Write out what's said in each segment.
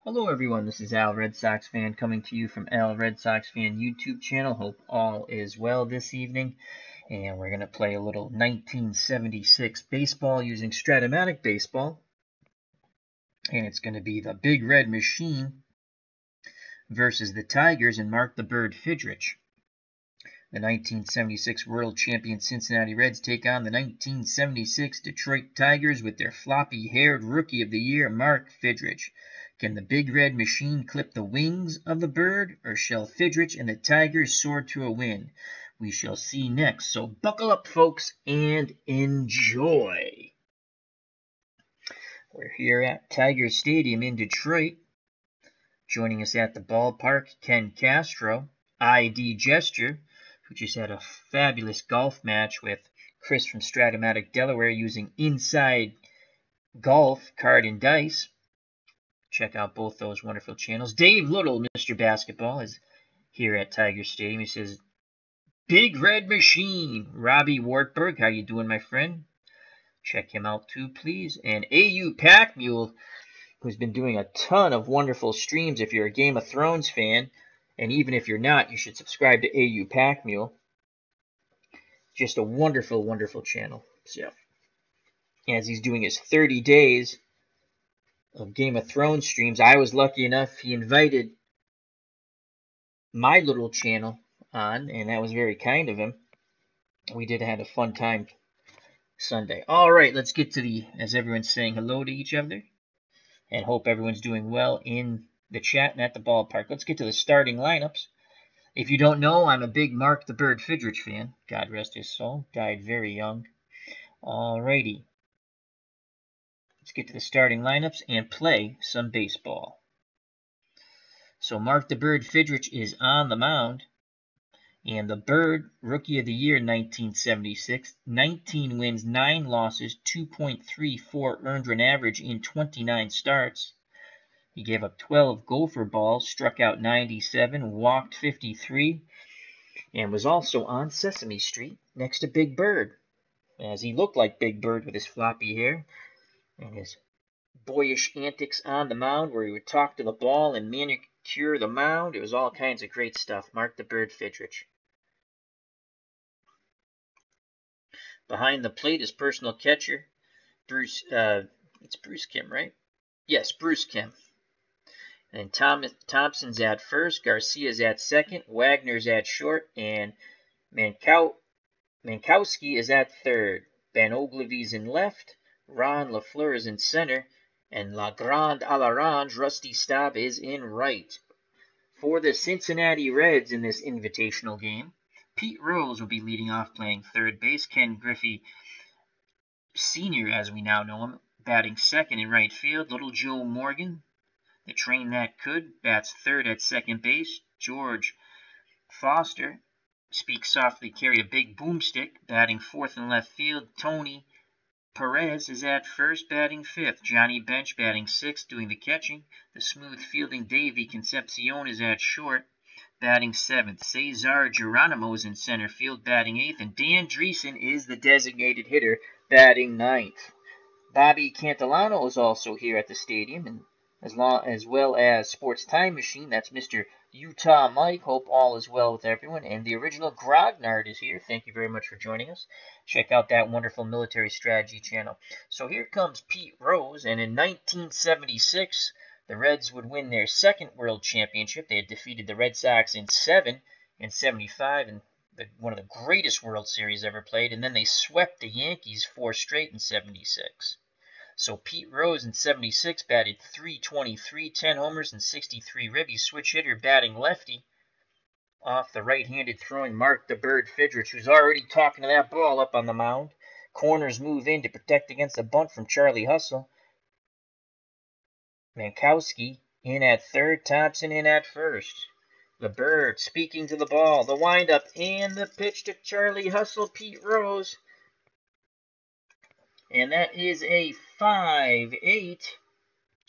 Hello everyone, this is Al Red Sox Fan coming to you from Al Red Sox Fan YouTube channel. Hope all is well this evening. And we're going to play a little 1976 baseball using Strat-O-Matic baseball. And it's going to be the Big Red Machine versus the Tigers and Mark the Bird Fidrych. The 1976 World Champion Cincinnati Reds take on the 1976 Detroit Tigers with their Floppy Haired Rookie of the Year, Mark Fidrych. Can the Big Red Machine clip the wings of the bird, or shall Fidrych and the Tigers soar to a win? We shall see next, so buckle up, folks, and enjoy. We're here at Tiger Stadium in Detroit. Joining us at the ballpark, Ken Castro, ID Gesture, who just had a fabulous golf match with Chris from Strat-O-Matic, Delaware, using Inside Golf Card and Dice. Check out both those wonderful channels. Dave Little, Mr. Basketball, is here at Tiger Stadium. He says, Big Red Machine. Robbie Wartburg, how you doing, my friend? Check him out too, please. And AU Pack Mule, who's been doing a ton of wonderful streams. If you're a Game of Thrones fan, and even if you're not, you should subscribe to AU Pack Mule. Just a wonderful, wonderful channel. So, as he's doing his 30 days of Game of Thrones streams, I was lucky enough, he invited my little channel on, and that was very kind of him. We did have a fun time Sunday. All right, let's get to as everyone's saying hello to each other, and hope everyone's doing well in the chat and at the ballpark. Let's get to the starting lineups. If you don't know, I'm a big Mark the Bird Fidrych fan. God rest his soul. Died very young. Alrighty. Let's get to the starting lineups and play some baseball. So Mark the Bird Fidrych is on the mound. And the Bird, Rookie of the Year 1976, 19 wins, 9 losses, 2.34 earned run average in 29 starts. He gave up 12 gopher balls, struck out 97, walked 53, and was also on Sesame Street next to Big Bird, as he looked like Big Bird with his floppy hair and his boyish antics on the mound, where he would talk to the ball and manicure the mound. It was all kinds of great stuff. Mark the Bird Fidrych. Behind the plate is personal catcher Bruce. It's Bruce Kim, right? Yes, Bruce Kim. And Thompson's at first, Garcia's at second, Wagner's at short, and Mankowski is at third. Van Ogilvy's in left, Ron LaFleur is in center, and La Grande à l'Orange, Rusty Staub, is in right. For the Cincinnati Reds in this invitational game, Pete Rose will be leading off playing third base. Ken Griffey Sr., as we now know him, batting second in right field. Little Joe Morgan, the train that could, bats third at second base. George Foster, speak softly, carry a big boomstick, batting fourth in left field. Tony Perez is at first, batting fifth. Johnny Bench batting sixth, doing the catching. The smooth fielding Davey Concepcion is at short, batting seventh. Cesar Geronimo is in center field, batting eighth. And Dan Dreesen is the designated hitter, batting ninth. Bobby Cantillano is also here at the stadium, and as well as Sports Time Machine. That's Mr. Utah Mike. Hope all is well with everyone. And the original Grognard is here. Thank you very much for joining us. Check out that wonderful military strategy channel. So here comes Pete Rose, and in 1976, the Reds would win their second World Championship. They had defeated the Red Sox in 7 and 75, and one of the greatest World Series ever played. And then they swept the Yankees 4 straight in 76. So Pete Rose in 76 batted .323, 10 homers, and 63 ribbies. Switch hitter, batting lefty off the right-handed throwing Mark the Bird Fidrych, who's already talking to that ball up on the mound. Corners move in to protect against a bunt from Charlie Hustle. Mankowski in at third, Thompson in at first. The Bird speaking to the ball, the windup, and the pitch to Charlie Hustle, Pete Rose. And that is a 5-8.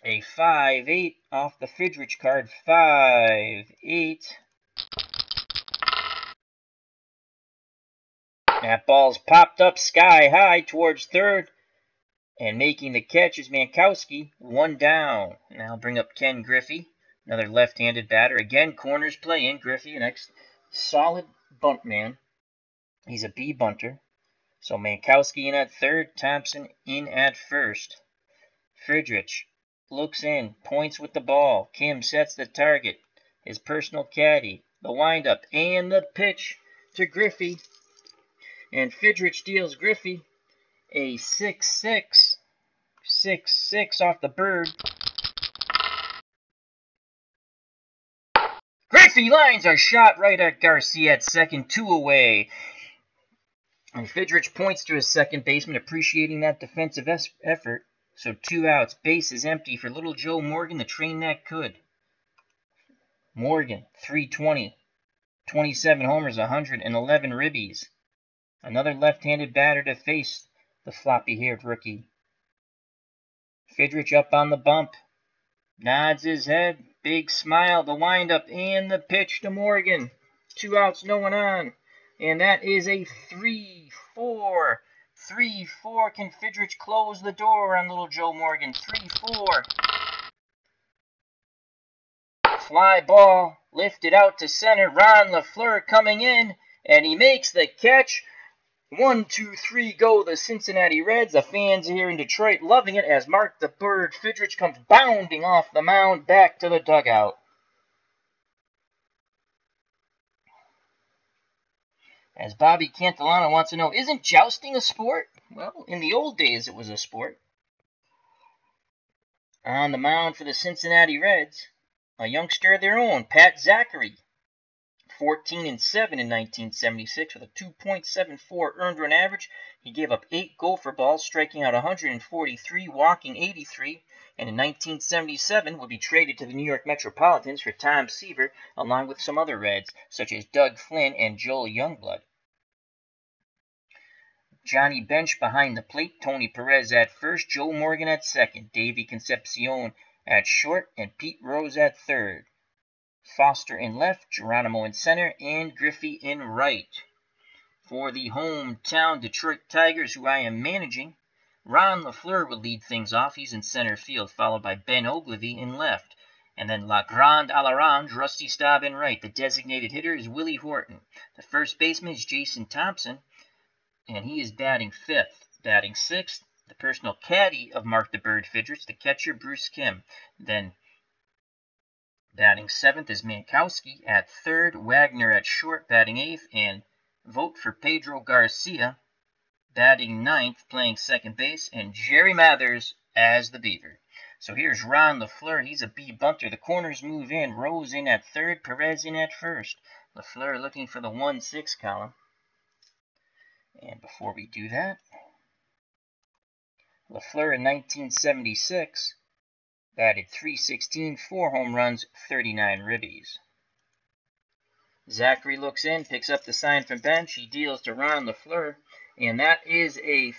A 5-8 off the Fidrych card. 5-8. That ball's popped up sky high towards third. And making the catch is Mankowski, 1 down. Now bring up Ken Griffey, another left-handed batter. Again, corners play in. Griffey, an solid bunt man. He's a B bunter. So Mankowski in at third, Thompson in at first. Fidrych looks in, points with the ball. Kim sets the target. His personal caddy, the windup, and the pitch to Griffey. And Fidrych deals Griffey a 6-6. 6-6 off the bird. Griffey lines are shot right at Garcia at second, 2 away. And Fidrych points to his second baseman, appreciating that defensive effort. So 2 outs, base is empty for little Joe Morgan, the train that could. Morgan, 320, 27 homers, 111 ribbies. Another left-handed batter to face the Floppy Haired Rookie. Fidrych up on the bump, nods his head, big smile, the windup, and the pitch to Morgan. 2 outs, no one on. And that is a 3-4. 3-4. Can Fidrych close the door on little Joe Morgan? 3-4. Fly ball lifted out to center. Ron LaFleur coming in, and he makes the catch. 1, 2, 3 go the Cincinnati Reds. The fans here in Detroit loving it as Mark the Bird Fidrych comes bounding off the mound back to the dugout. As Bobby Cantillano wants to know, isn't jousting a sport? Well, in the old days it was a sport. On the mound for the Cincinnati Reds, a youngster of their own, Pat Zachary. 14-7 in 1976 with a 2.74 earned run average. He gave up 8 gopher balls, striking out 143, walking 83, and in 1977 would be traded to the New York Metropolitans for Tom Seaver, along with some other Reds, such as Doug Flynn and Joel Youngblood. Johnny Bench behind the plate, Tony Perez at first, Joe Morgan at second, Davey Concepcion at short, and Pete Rose at third. Foster in left, Geronimo in center, and Griffey in right. For the hometown Detroit Tigers, who I am managing, Ron LaFleur will lead things off. He's in center field, followed by Ben Ogilvy in left. And then La Grande à l'Orange, Rusty Staub in right. The designated hitter is Willie Horton. The first baseman is Jason Thompson, and he is batting 5th. Batting 6th, the personal caddy of Mark the Bird Fidrych, the catcher Bruce Kim. Then batting 7th is Mankowski at 3rd, Wagner at short, batting 8th, and vote for Pedro Garcia, batting 9th, playing second base, and Jerry Mathers as the Beaver. So here's Ron LaFleur. He's a B bunter. The corners move in. Rose in at 3rd, Perez in at 1st. LaFleur looking for the 1-6 column. And before we do that, LaFleur in 1976 batted .316, 4 home runs, 39 ribbies. Zachary looks in, picks up the sign from bench. He deals to Ron LaFleur, and that is a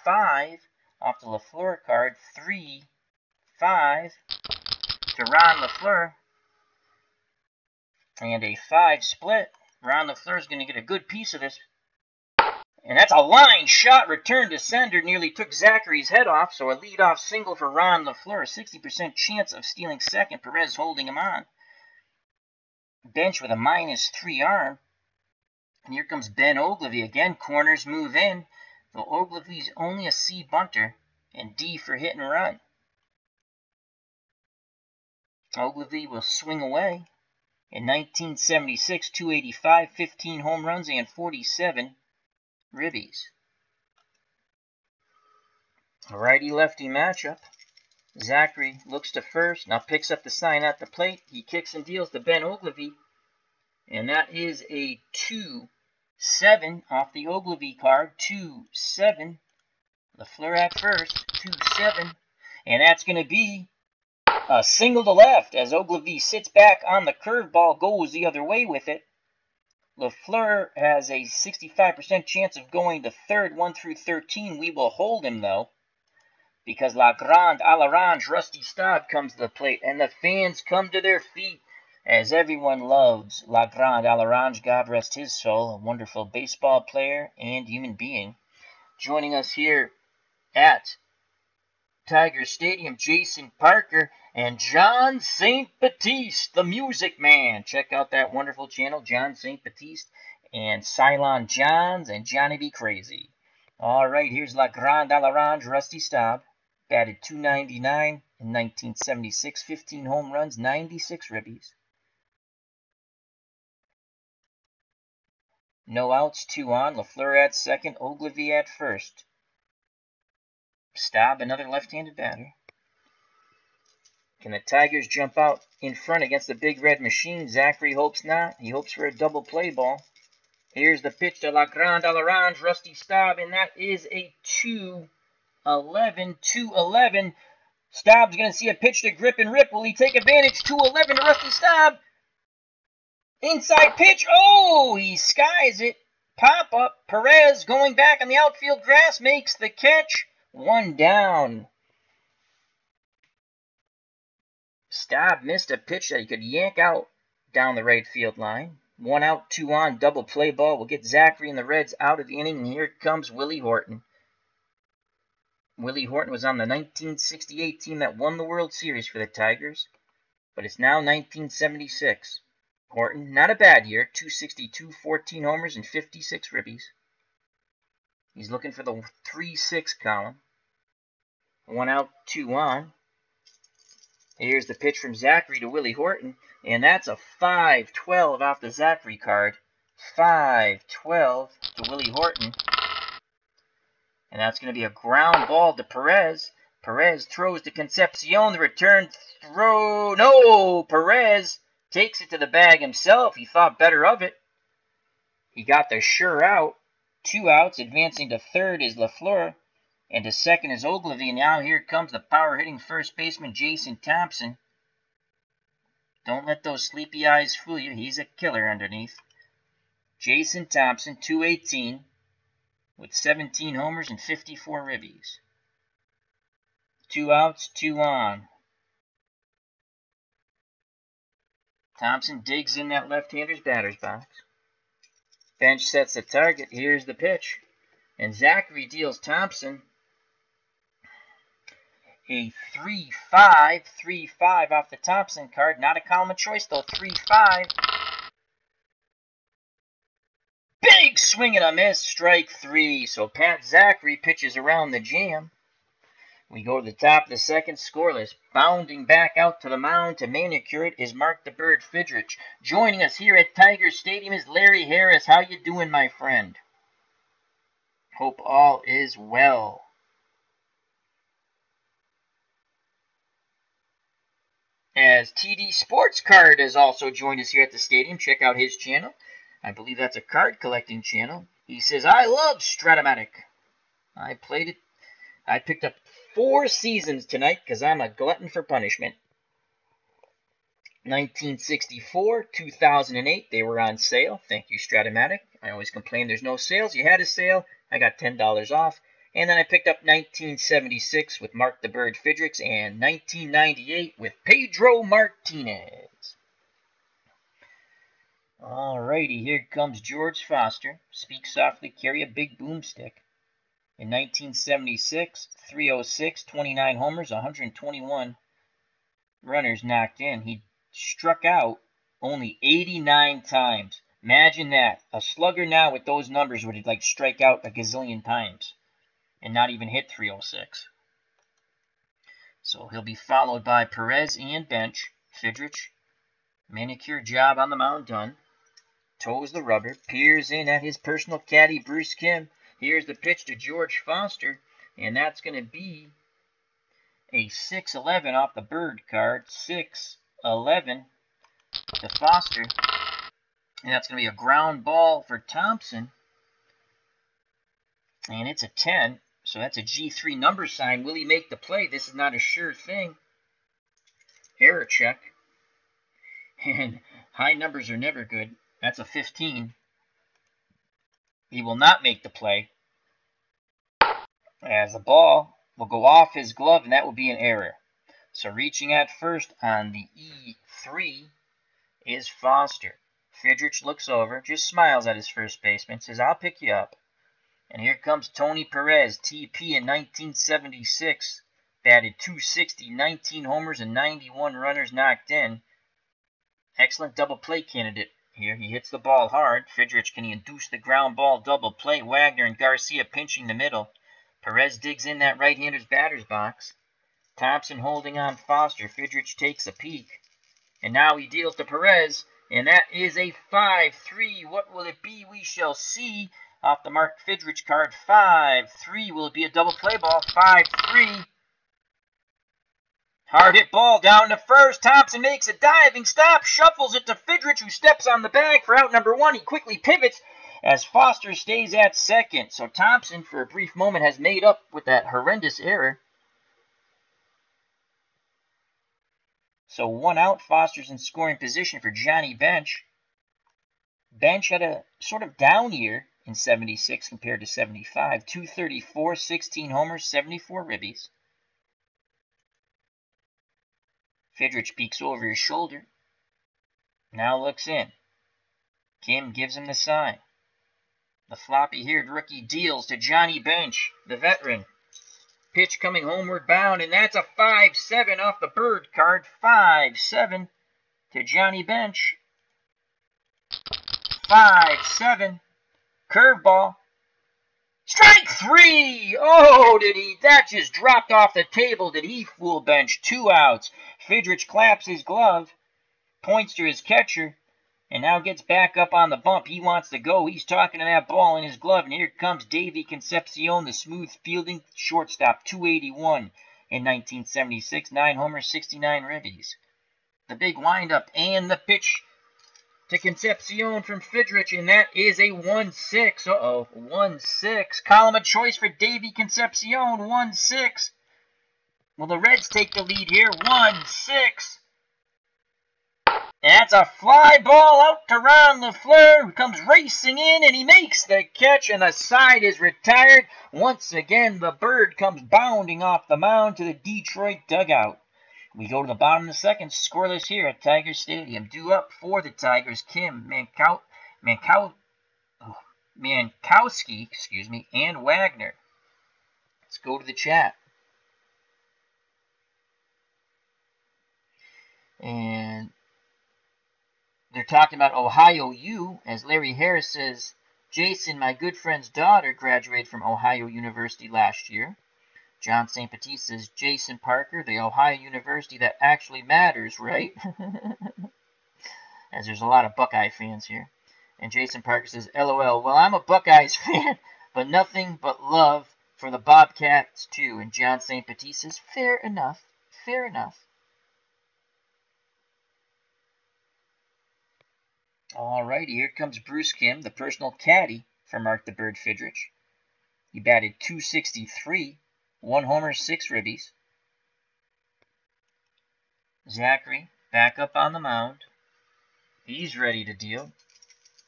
3-5 off the LaFleur card. 3-5 to Ron LaFleur, and a 5 split. Ron LaFleur is going to get a good piece of this. And that's a line shot, returned to sender, nearly took Zachary's head off, so a leadoff single for Ron LaFleur, 60% chance of stealing second, Perez holding him on. Bench with a -3 arm, and here comes Ben Ogilvy again, corners move in, though Ogilvy's only a C bunter, and D for hit and run. Ogilvy will swing away. In 1976, 285, 15 home runs, and 47 ribbies. A righty-lefty matchup. Zachary looks to first, now picks up the sign at the plate. He kicks and deals to Ben Ogilvy, and that is a 2-7 off the Ogilvy card. 2-7. LaFleur at first. 2-7. And that's going to be a single to left as Ogilvy sits back on the curveball, goes the other way with it. LaFleur has a 65% chance of going to third, 1 through 13. We will hold him, though, because La Grande à l'Orange, Rusty Staub, comes to the plate, and the fans come to their feet as everyone loves La Grande à l'Orange. God rest his soul, a wonderful baseball player and human being. Joining us here at Tiger Stadium, Jason Parker and John St. Baptiste, the Music Man. Check out that wonderful channel, John St. Baptiste and Cylon Johns and Johnny B. Crazy. All right, here's La Grande à l'Orange, Rusty Staub. Batted .299 in 1976, 15 home runs, 96 ribbies. No outs, 2 on. LaFleur at second, Ogilvy at first. Staub, another left-handed batter. Can the Tigers jump out in front against the Big Red Machine? Zachary hopes not. He hopes for a double play ball. Here's the pitch to La Grande à l'Orange, Rusty Staub, and that is a 2-11. Staub's going to see a pitch to Grip and Rip. Will he take advantage? 2-11 to Rusty Staub. Inside pitch. Oh, he skies it. Pop up. Perez going back on the outfield grass makes the catch. 1 down. Staub missed a pitch that he could yank out down the right field line. 1 out, 2 on, double play ball will get Zachary and the Reds out of the inning, and here comes Willie Horton. Willie Horton was on the 1968 team that won the World Series for the Tigers, but it's now 1976. Horton, not a bad year, .262, 14 homers, and 56 ribbies. He's looking for the 3-6 column. 1 out, 2 on. Here's the pitch from Zachary to Willie Horton, and that's a 5-12 off the Zachary card. 5-12 to Willie Horton. And that's going to be a ground ball to Perez. Perez throws to Concepcion. The return throw. No! Perez takes it to the bag himself. He thought better of it. He got the sure out. 2 outs. Advancing to third is LaFleur. And to second is Ogilvy. And now here comes the power-hitting first baseman, Jason Thompson. Don't let those sleepy eyes fool you. He's a killer underneath. Jason Thompson, .218, with 17 homers and 54 ribbies. 2 outs, 2 on. Thompson digs in that left-hander's batter's box. Bench sets the target. Here's the pitch. And Zachary deals Thompson a 3-5 off the Thompson card. Not a column of choice, though. 3-5. Big swing and a miss. Strike 3. So Pat Zachary pitches around the jam. We go to the top of the second, scoreless. Bounding back out to the mound to manicure it is Mark the Bird Fidrych. Joining us here at Tiger Stadium is Larry Harris. How you doing, my friend? Hope all is well. As TD Sports Card has also joined us here at the stadium. Check out his channel. I believe that's a card collecting channel. He says, I love Strat-O-Matic. I played it. I picked up 4 seasons tonight because I'm a glutton for punishment. 1964, 2008, they were on sale. Thank you, Strat-O-Matic. I always complain there's no sales. You had a sale. I got $10 off. And then I picked up 1976 with Mark the Bird Fidrych and 1998 with Pedro Martinez. Alrighty, here comes George Foster. Speak softly, carry a big boomstick. In 1976, 306, 29 homers, 121 runners knocked in. He struck out only 89 times. Imagine that. A slugger now with those numbers would like strike out a gazillion times and not even hit 306. So he'll be followed by Perez and bench. Fidrych, manicure job on the mound done. Toes the rubber, peers in at his personal caddy, Bruce Kim. Here's the pitch to George Foster, and that's going to be a 6-11 off the Bird card. 6-11 to Foster. And that's going to be a ground ball for Thompson. And it's a 10, so that's a G3 number sign. Will he make the play? This is not a sure thing. Error check. And high numbers are never good. That's a 15. He will not make the play, as the ball will go off his glove, and that will be an error. So reaching at first on the E3 is Foster. Fidrych looks over, just smiles at his first baseman, says, I'll pick you up. And here comes Tony Perez, TP in 1976. batted .260, 19 homers and 91 runners knocked in. Excellent double play candidate here. He hits the ball hard. Fidrych can induce the ground ball double play. Wagner and Garcia pinching the middle. Perez digs in that right-hander's batter's box. Thompson holding on Foster. Fidrych takes a peek. And now he deals to Perez. And that is a 5-3. What will it be? We shall see. Off the Mark Fidrych card, 5-3. Will it be a double play ball? 5-3. Hard hit ball down to first. Thompson makes a diving stop, shuffles it to Fidrych, who steps on the bag for out number one. He quickly pivots as Foster stays at second. So Thompson, for a brief moment, has made up with that horrendous error. So 1 out. Foster's in scoring position for Johnny Bench. Bench had a sort of down year in 76 compared to 75. 234, 16 homers, 74 ribbies. Fidrych peeks over his shoulder. Now looks in. Kim gives him the sign. The floppy haired rookie deals to Johnny Bench, the veteran. Pitch coming homeward bound, and that's a 5-7 off the bird card. 5-7 to Johnny Bench. 5-7. Curveball. Strike 3! Oh, that just dropped off the table. Did he fool Bench? 2 outs. Fidrych claps his glove, points to his catcher, and now gets back up on the bump. He wants to go. He's talking to that ball in his glove, and here comes Davey Concepcion, the smooth fielding shortstop, 281 in 1976, 9 homers, 69 ribbies. The big windup and the pitch to Concepcion from Fidrych, and that is a 1-6. 1-6. Column of choice for Davey Concepcion, 1-6. Will the Reds take the lead here? 1-6. That's a fly ball out to Ron LaFleur, who comes racing in, and he makes the catch, and the side is retired. Once again, the bird comes bounding off the mound to the Detroit dugout. We go to the bottom of the second, scoreless here at Tiger Stadium. Due up for the Tigers, Kim, Mankowski, and Wagner. Let's go to the chat. And they're talking about Ohio U, as Larry Harris says, Jason, my good friend's daughter, graduated from Ohio University last year. John St. Petit says, Jason Parker, the Ohio University that actually matters, right? As there's a lot of Buckeye fans here. And Jason Parker says, LOL, well, I'm a Buckeyes fan, but nothing but love for the Bobcats, too. And John St. Petit says, fair enough, fair enough. Alrighty, here comes Bruce Kim, the personal caddy for Mark the Bird Fidrych. He batted .263, 1 homer, 6 ribbies. Zachary back up on the mound. He's ready to deal.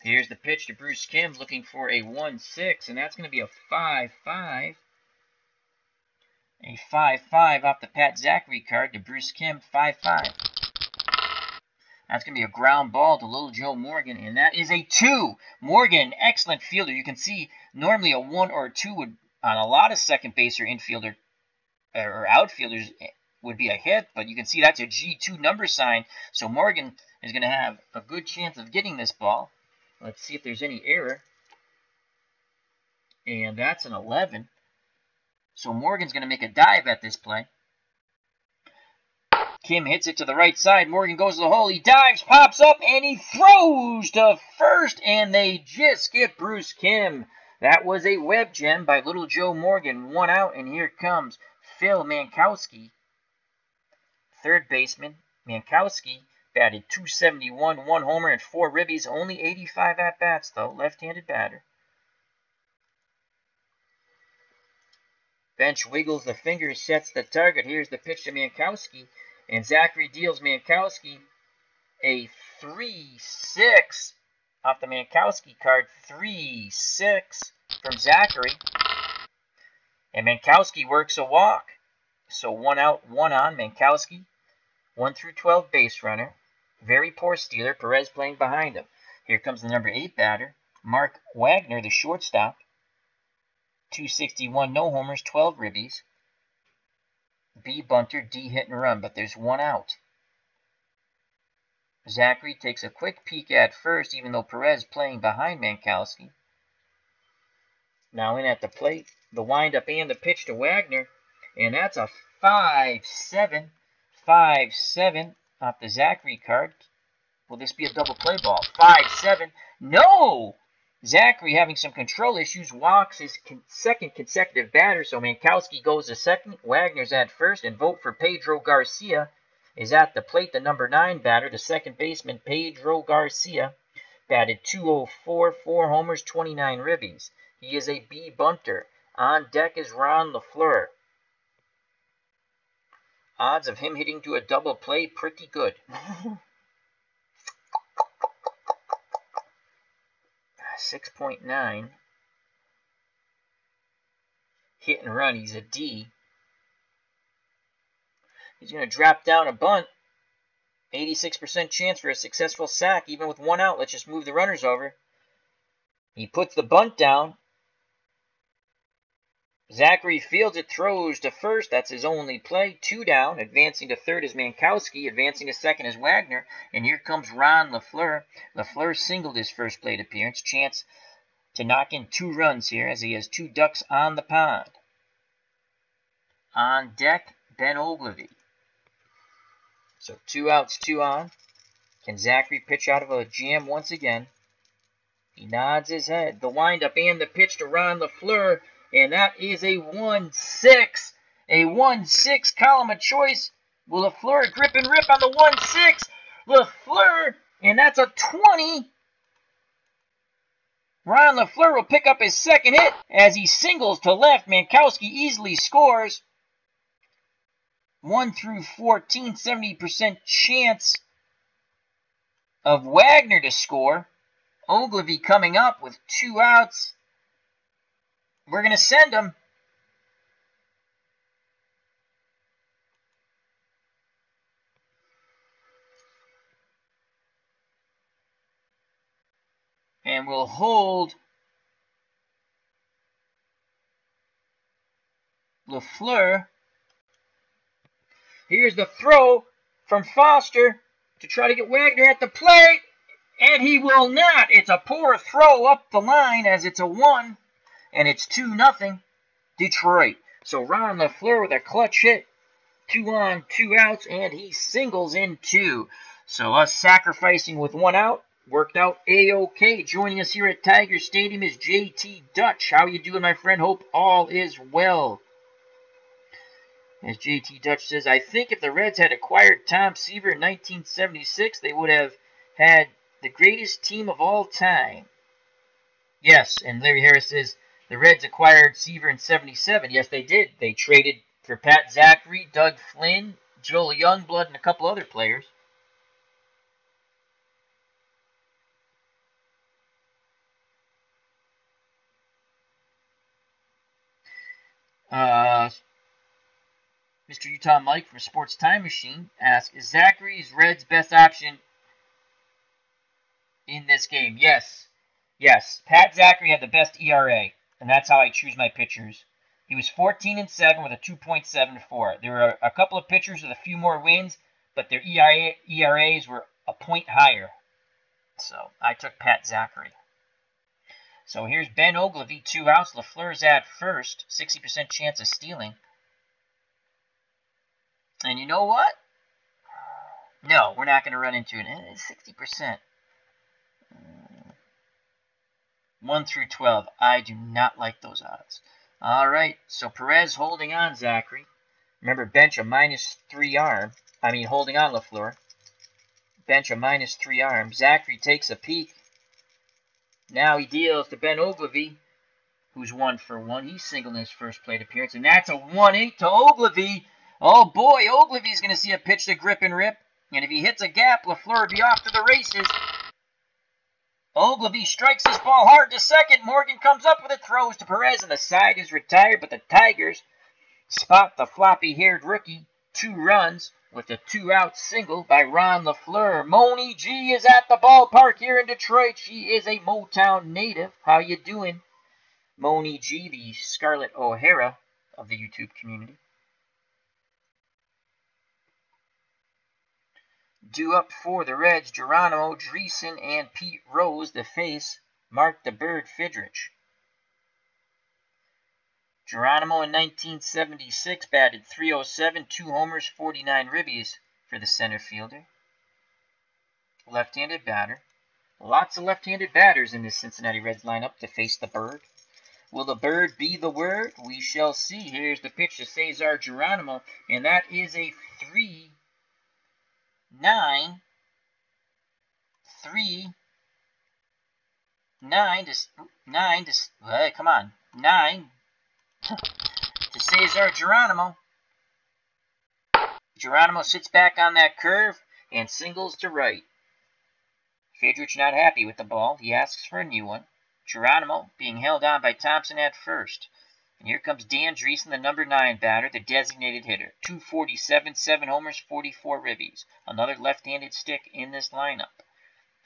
Here's the pitch to Bruce Kim, looking for a 1-6, and that's going to be a 5-5. A 5-5 off the Pat Zachary card to Bruce Kim, 5-5. That's going to be a ground ball to Little Joe Morgan, and that is a 2. Morgan, excellent fielder. You can see normally a 1 or a 2 would, on a lot of second base or infielder or outfielders, would be a hit, but you can see that's a G2 number sign, so Morgan is going to have a good chance of getting this ball. Let's see if there's any error. And that's an 11. So Morgan's going to make a dive at this play. Kim hits it to the right side. Morgan goes to the hole. He dives, pops up, and he throws to first. And they just get Bruce Kim. That was a web gem by Little Joe Morgan. 1 out, and here comes Phil Mankowski. Third baseman. Mankowski batted .271, 1 homer, and 4 ribbies. Only 85 at-bats, though. Left-handed batter. Bench wiggles the fingers, sets the target. Here's the pitch to Mankowski. And Zachary deals Mankowski a 3-6 off the Mankowski card. 3-6 from Zachary. And Mankowski works a walk. So 1 out, 1 on. Mankowski, 1 through 12 base runner. Very poor stealer. Perez playing behind him. Here comes the number 8 batter, Mark Wagner, the shortstop. .261, no homers, 12 ribbies. B bunter, D hit and run, but there's one out. Zachary takes a quick peek at first, even though Perez playing behind Mankowski. Now in at the plate, the windup and the pitch to Wagner, and that's a 5-7. 5-7 off the Zachary card. Will this be a double play ball? 5-7. No! Zachary having some control issues, walks his second consecutive batter, so Mankowski goes to second, Wagner's at first, and vote for Pedro Garcia is at the plate. The number 9 batter, the second baseman, Pedro Garcia, batted .204, 4 homers, 29 ribbies. He is a B bunter. On deck is Ron LaFleur. Odds of him hitting to a double play, pretty good. 6.9. Hit and run, he's a D. He's going to drop down a bunt. 86% chance for a successful sack, even with one out. Let's just move the runners over. He puts the bunt down. Zachary fields it, throws to first. That's his only play. 2 down. Advancing to third is Mankowski. Advancing to second is Wagner. And here comes Ron LaFleur. LaFleur singled his first plate appearance. Chance to knock in 2 runs here as he has 2 ducks on the pond. On deck, Ben Ogilvy. So 2 outs, 2 on. Can Zachary pitch out of a jam once again? He nods his head. The windup and the pitch to Ron LaFleur. And that is a 1-6. A 1-6 column of choice. Will LaFleur grip and rip on the 1-6? LaFleur, and that's a 20. Ron LaFleur will pick up his second hit as he singles to left. Mankowski easily scores. 1 through 14, 70% chance of Wagner to score. Ogilvy coming up with 2 outs. We're going to send him. And we'll hold LaFleur. Here's the throw from Foster to try to get Wagner at the plate. And he will not. It's a poor throw up the line as it's a 1. And it's 2-0 Detroit. So Ron LaFleur with a clutch hit. 2 on, 2 outs, and he singles in 2. So us sacrificing with 1 out worked out A-OK. Joining us here at Tiger Stadium is JT Dutch. How you doing, my friend? Hope all is well. As JT Dutch says, I think if the Reds had acquired Tom Seaver in 1976, they would have had the greatest team of all time. Yes, and Larry Harris says, the Reds acquired Seaver in 77. Yes, they did. They traded for Pat Zachary, Doug Flynn, Joel Youngblood, and a couple other players. Mr. Utah Mike from Sports Time Machine asks, is Zachary's Reds' best option in this game? Yes. Yes. Pat Zachary had the best ERA. And that's how I choose my pitchers. He was 14-7 with a 2.74. There were a couple of pitchers with a few more wins, but their ERAs were a point higher. So I took Pat Zachary. So here's Ben Ogilvy, 2 outs. LaFleur's at first, 60% chance of stealing. And you know what? No, we're not going to run into it. 60%. 1 through 12. I do not like those odds. All right, so Perez holding on Zachary. Remember, bench a -3 arm. Holding on LaFleur. Bench a -3 arm. Zachary takes a peek. Now he deals to Ben Ogilvy, who's 1 for 1. He's singled in his first plate appearance, and that's a 1-8 to Ogilvy. Oh boy, Ogilvy's going to see a pitch to grip and rip. And if he hits a gap, LaFleur will be off to the races. Ogilvy strikes this ball hard to second. Morgan comes up with it, throws to Perez, and the side is retired. But the Tigers spot the Floppy Haired Rookie. 2 runs with a 2-out single by Ron LaFleur. Moni G is at the ballpark here in Detroit. She is a Motown native. How you doing, Moni G, the Scarlett O'Hara of the YouTube community? Due up for the Reds, Geronimo, Dreesen, and Pete Rose to face Mark the Bird Fidrych. Geronimo in 1976 batted .307, 2 homers, 49 ribbies for the center fielder. Left-handed batter. Lots of left-handed batters in this Cincinnati Reds lineup to face the Bird. Will the Bird be the word? We shall see. Here's the pitch to Cesar Geronimo, and that is a 3-9 to Cesar Geronimo. Geronimo sits back on that curve and singles to right. Fidrych not happy with the ball. He asks for a new one. Geronimo being held on by Thompson at first. And here comes Dan Dreesen, the number 9 batter, the designated hitter. 247, 7 homers, 44 ribbies. Another left-handed stick in this lineup.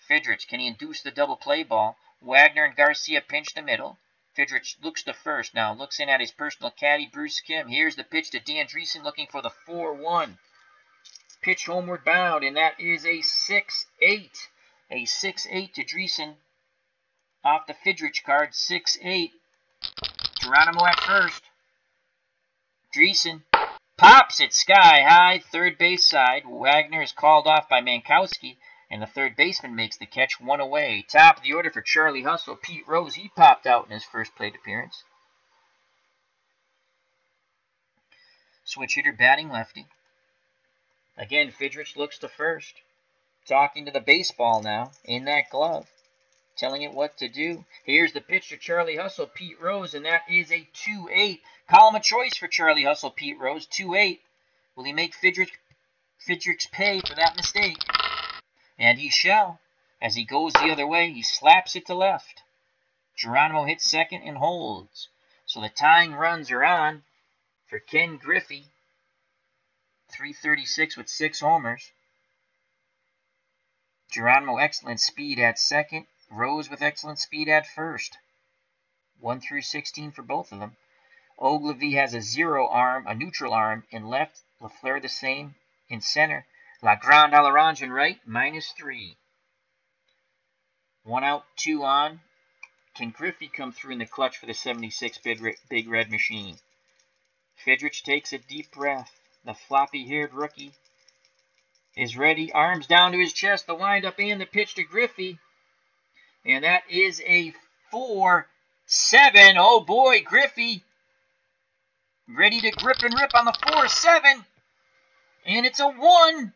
Fidrych, can he induce the double play ball? Wagner and Garcia pinch the middle. Fidrych looks to first now, looks in at his personal caddy, Bruce Kim. Here's the pitch to Dan Dreesen looking for the 4-1. Pitch homeward bound, and that is a 6-8. A 6-8 to Dreesen off the Fidrych card, 6-8. Geronimo at first. Dreesen pops it sky high, third base side. Wagner is called off by Mankowski, and the third baseman makes the catch, 1 away. Top of the order for Charlie Hustle, Pete Rose. He popped out in his first plate appearance. Switch hitter batting lefty. Again, Fidrych looks to first. Talking to the baseball now in that glove. Telling it what to do. Here's the pitch to Charlie Hustle, Pete Rose, and that is a 2-8. Column of choice for Charlie Hustle, Pete Rose, 2-8. Will he make Fidrych's pay for that mistake? And he shall. As he goes the other way, he slaps it to left. Geronimo hits second and holds. So the tying runs are on for Ken Griffey. .336 with 6 homers. Geronimo, excellent speed at second. Rose with excellent speed at first. 1 through 16 for both of them. Ogilvy has a 0 arm, a neutral arm in left. Lafleur the same in center. Legrand à l'Orange in right, -3. 1 out, 2 on. Can Griffey come through in the clutch for the 76 Big Red Machine? Fidrych takes a deep breath. The Floppy Haired Rookie is ready. Arms down to his chest. The windup and the pitch to Griffey. And that is a 4-7. Oh boy, Griffey ready to grip and rip on the 4-7. And it's a 1.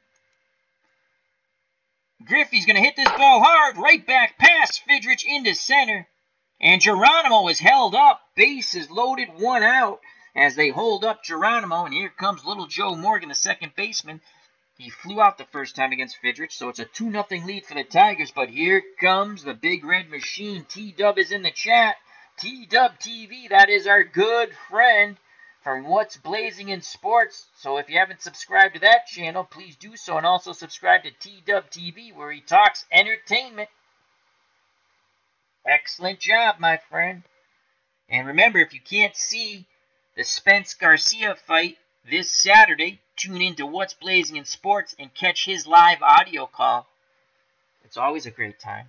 Griffey's going to hit this ball hard. Right back past Fidrych into center. And Geronimo is held up. Bases loaded, 1 out as they hold up Geronimo. And here comes little Joe Morgan, the second baseman. He flew out the first time against Fidrych, so it's a 2-0 lead for the Tigers. But here comes the Big Red Machine. T-Dub is in the chat. T-Dub TV, that is our good friend from What's Blazing in Sports. So if you haven't subscribed to that channel, please do so. And also subscribe to T-Dub TV, where he talks entertainment. Excellent job, my friend. And remember, if you can't see the Spence Garcia fight this Saturday, tune in to What's Blazing in Sports and catch his live audio call. It's always a great time.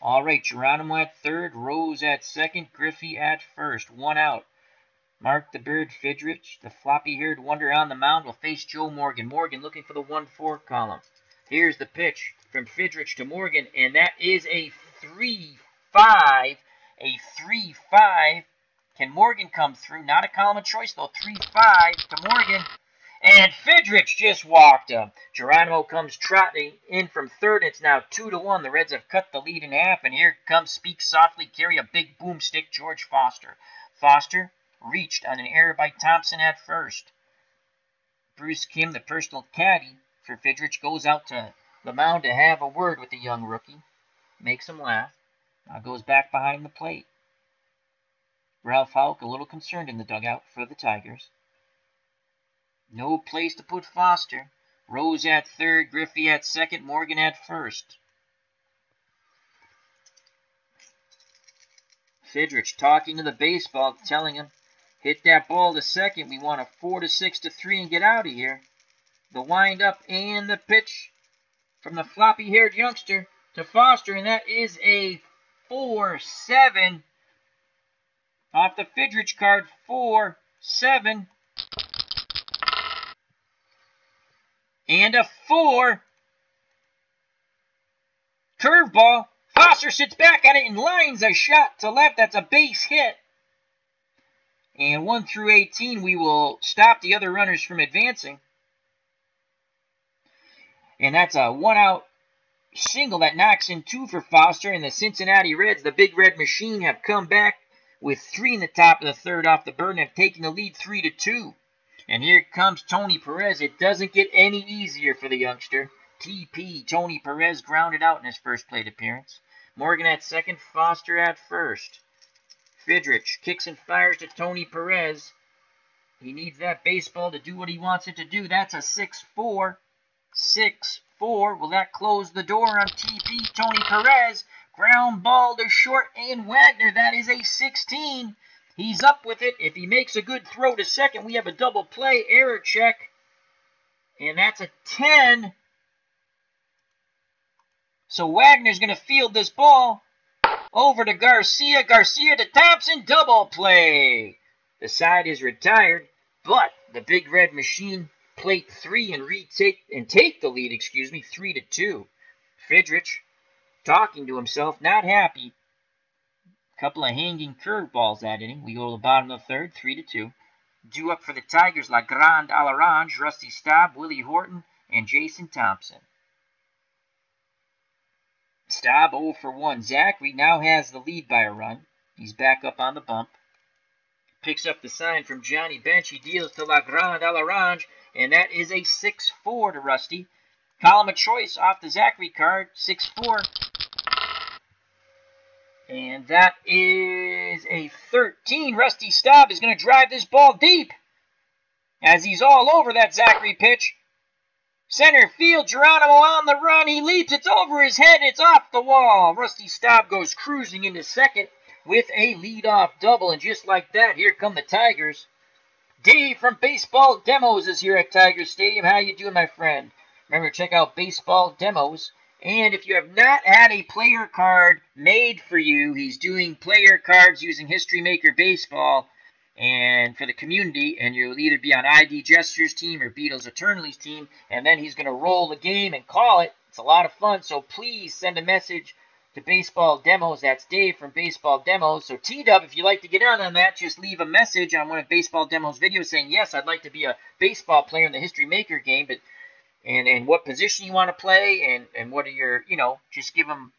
All right, Geronimo at third, Rose at second, Griffey at first. 1 out. Mark the Bird Fidrych, the floppy-haired wonder on the mound, will face Joe Morgan. Morgan looking for the 1-4 column. Here's the pitch from Fidrych to Morgan, and that is a 3-5. A 3-5. Can Morgan come through? Not a column of choice, though. 3-5 to Morgan. And Fidrych just walked him. Geronimo comes trotting in from third. It's now 2-1. The Reds have cut the lead in half. And here comes Speak Softly, carry a big boomstick, George Foster. Foster reached on an error by Thompson at first. Bruce Kim, the personal caddy for Fidrych, goes out to the mound to have a word with the young rookie. Makes him laugh. Now goes back behind the plate. Ralph Houck a little concerned in the dugout for the Tigers. No place to put Foster. Rose at third, Griffey at second, Morgan at first. Fidrych talking to the baseball, telling him, hit that ball to second. We want a 4-6-3 and get out of here. The wind up and the pitch from the floppy-haired youngster to Foster, and that is a 4-7 off the Fidrych card. 4-7 and a 4. Curveball. Foster sits back on it and lines a shot to left. That's a base hit. And 1 through 18, we will stop the other runners from advancing. And that's a 1-out single that knocks in 2 for Foster. And the Cincinnati Reds, the Big Red Machine, have come back with 3 in the top of the third off the bird and have taken the lead 3-2. And here comes Tony Perez. It doesn't get any easier for the youngster. TP, Tony Perez, grounded out in his first plate appearance. Morgan at second, Foster at first. Fidrych kicks and fires to Tony Perez. He needs that baseball to do what he wants it to do. That's a 6-4. 6-4. Will that close the door on TP? Tony Perez. Ground ball to short and Wagner. That is a 16. He's up with it. If he makes a good throw to second, we have a double play. Error check. And that's a 10. So Wagner's going to field this ball over to Garcia. Garcia to Thompson. Double play. The side is retired, but the Big Red Machine plate 3 and take the lead, 3-2. Fidrych talking to himself, not happy. Couple of hanging curveballs at him. We go to the bottom of the third, 3-2. Due up for the Tigers, Legrand à l'Orange, Rusty Staub, Willie Horton, and Jason Thompson. Staub 0 for 1. Zachary now has the lead by a run. He's back up on the bump. Picks up the sign from Johnny Bench. He deals to Legrand à l'Orange, and that is a 6-4 to Rusty. Column of choice off the Zachary card, 6-4. And that is a 13. Rusty Staub is going to drive this ball deep as he's all over that Zachary pitch. Center field, Geronimo on the run. He leaps. It's over his head. It's off the wall. Rusty Staub goes cruising into second with a leadoff double. And just like that, here come the Tigers. Dave from Baseball Demos is here at Tiger Stadium. How you doing, my friend? Remember, check out Baseball Demos. And if you have not had a player card made for you, he's doing player cards using History Maker Baseball and for the community, and you'll either be on ID Gestures team or Beatles Eternally's team, and then he's going to roll the game and call it. It's a lot of fun, so please send a message to Baseball Demos. That's Dave from Baseball Demos. So T-Dub, if you'd like to get on that, just leave a message on one of Baseball Demos' videos saying, yes, I'd like to be a baseball player in the History Maker game, but and what position you want to play, and what are your, just give them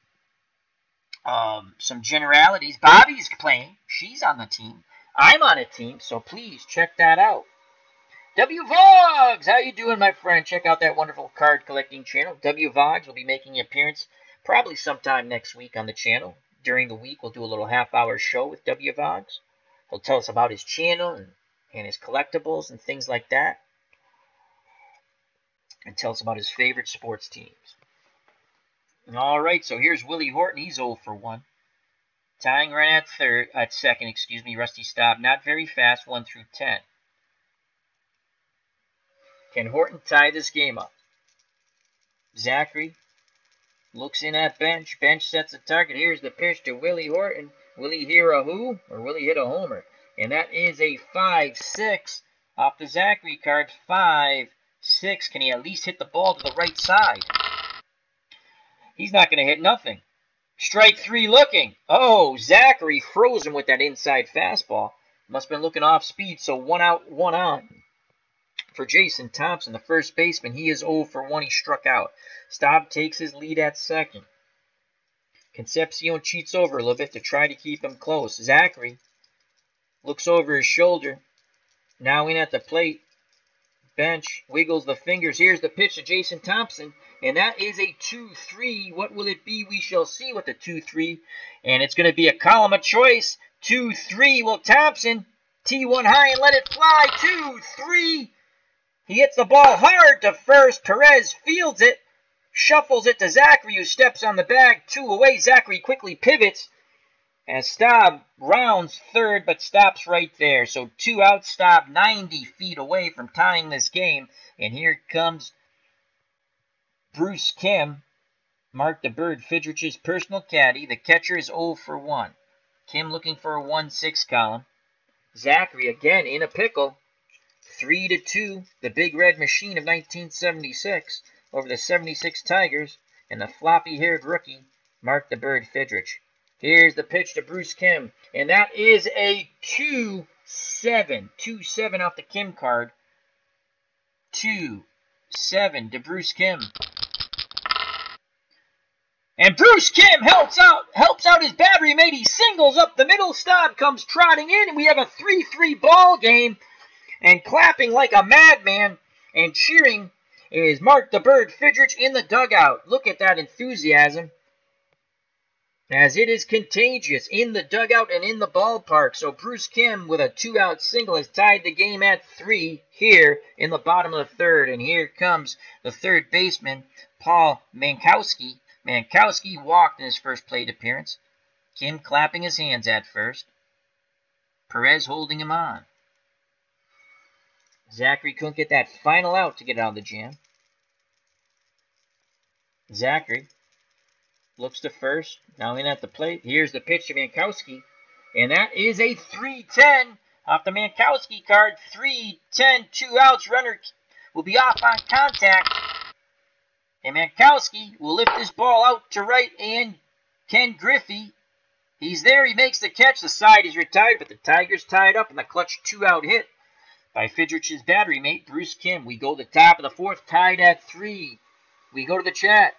some generalities. Bobby's playing. She's on the team. I'm on a team, so please check that out. W Vogs, how you doing, my friend? Check out that wonderful card collecting channel. W Vogs will be making an appearance probably sometime next week on the channel. During the week, we'll do a little half-hour show with W Vogs. He'll tell us about his channel and his collectibles and things like that. And tell us about his favorite sports teams. All right, so here's Willie Horton. He's 0 for 1. Tying run at second, Rusty Staub. Not very fast, 1 through 10. Can Horton tie this game up? Zachary looks in at Bench. Bench sets a target. Here's the pitch to Willie Horton. Will he hear a who, or will he hit a homer? And that is a 5-6 off the Zachary card. 5-6. Can he at least hit the ball to the right side? He's not going to hit nothing. Strike 3 looking. Oh, Zachary froze him with that inside fastball. Must have been looking off speed, so 1 out, 1 on. For Jason Thompson, the first baseman, he is 0 for 1. He struck out. Staub takes his lead at second. Concepcion cheats over a little bit to try to keep him close. Zachary looks over his shoulder. Now in at the plate. Bench wiggles the fingers. Here's the pitch to Jason Thompson. And that is a 2-3. What will it be? We shall see with the 2-3. And it's going to be a column of choice. 2-3. Will Thompson T1 high and let it fly. 2-3. He hits the ball hard to first. Perez fields it. Shuffles it to Zachary, who steps on the bag. 2 away. Zachary quickly pivots as Staub rounds third, but stops right there. So 2 out. Staub 90 feet away from tying this game. And here comes Bruce Kim, Mark the Bird Fidrych's personal caddy. The catcher is 0 for 1. Kim looking for a 1-6 column. Zachary again in a pickle. 3-2, the Big Red Machine of 1976 over the 76 Tigers and the Floppy Haired Rookie, Mark the Bird Fidrych. Here's the pitch to Bruce Kim, and that is a 2-7. 2-7 off the Kim card. 2-7 to Bruce Kim. And Bruce Kim helps out his battery mate. He singles up the middle. Staub comes trotting in, and we have a 3-3 ball game. And clapping like a madman and cheering is Mark the Bird Fidrych in the dugout. Look at that enthusiasm, as it is contagious in the dugout and in the ballpark. So Bruce Kim with a 2-out single has tied the game at 3 here in the bottom of the third. And here comes the third baseman, Paul Mankowski. Mankowski walked in his first plate appearance. Kim clapping his hands at first. Perez holding him on. Zachary couldn't get that final out to get out of the jam. Zachary looks to first, now in at the plate. Here's the pitch to Mankowski, and that is a 3-10 off the Mankowski card. 3-10, 2 outs. Runner will be off on contact. And Mankowski will lift this ball out to right, and Ken Griffey, he's there. He makes the catch. The side is retired, but the Tigers tied up in the clutch 2-out hit by Fidrych's battery mate, Bruce Kim. We go to the top of the fourth, tied at 3. We go to the chat.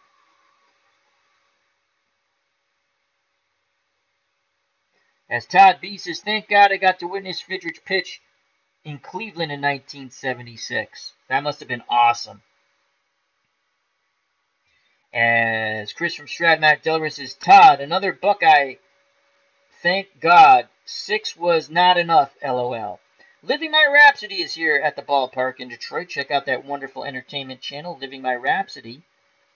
As Todd B says, thank God I got to witness Fidrych pitch in Cleveland in 1976. That must have been awesome. As Chris from Strat-O-Matic Delaware says, Todd, another Buckeye. Thank God. 6 was not enough, LOL. Living My Rhapsody is here at the ballpark in Detroit. Check out that wonderful entertainment channel, Living My Rhapsody.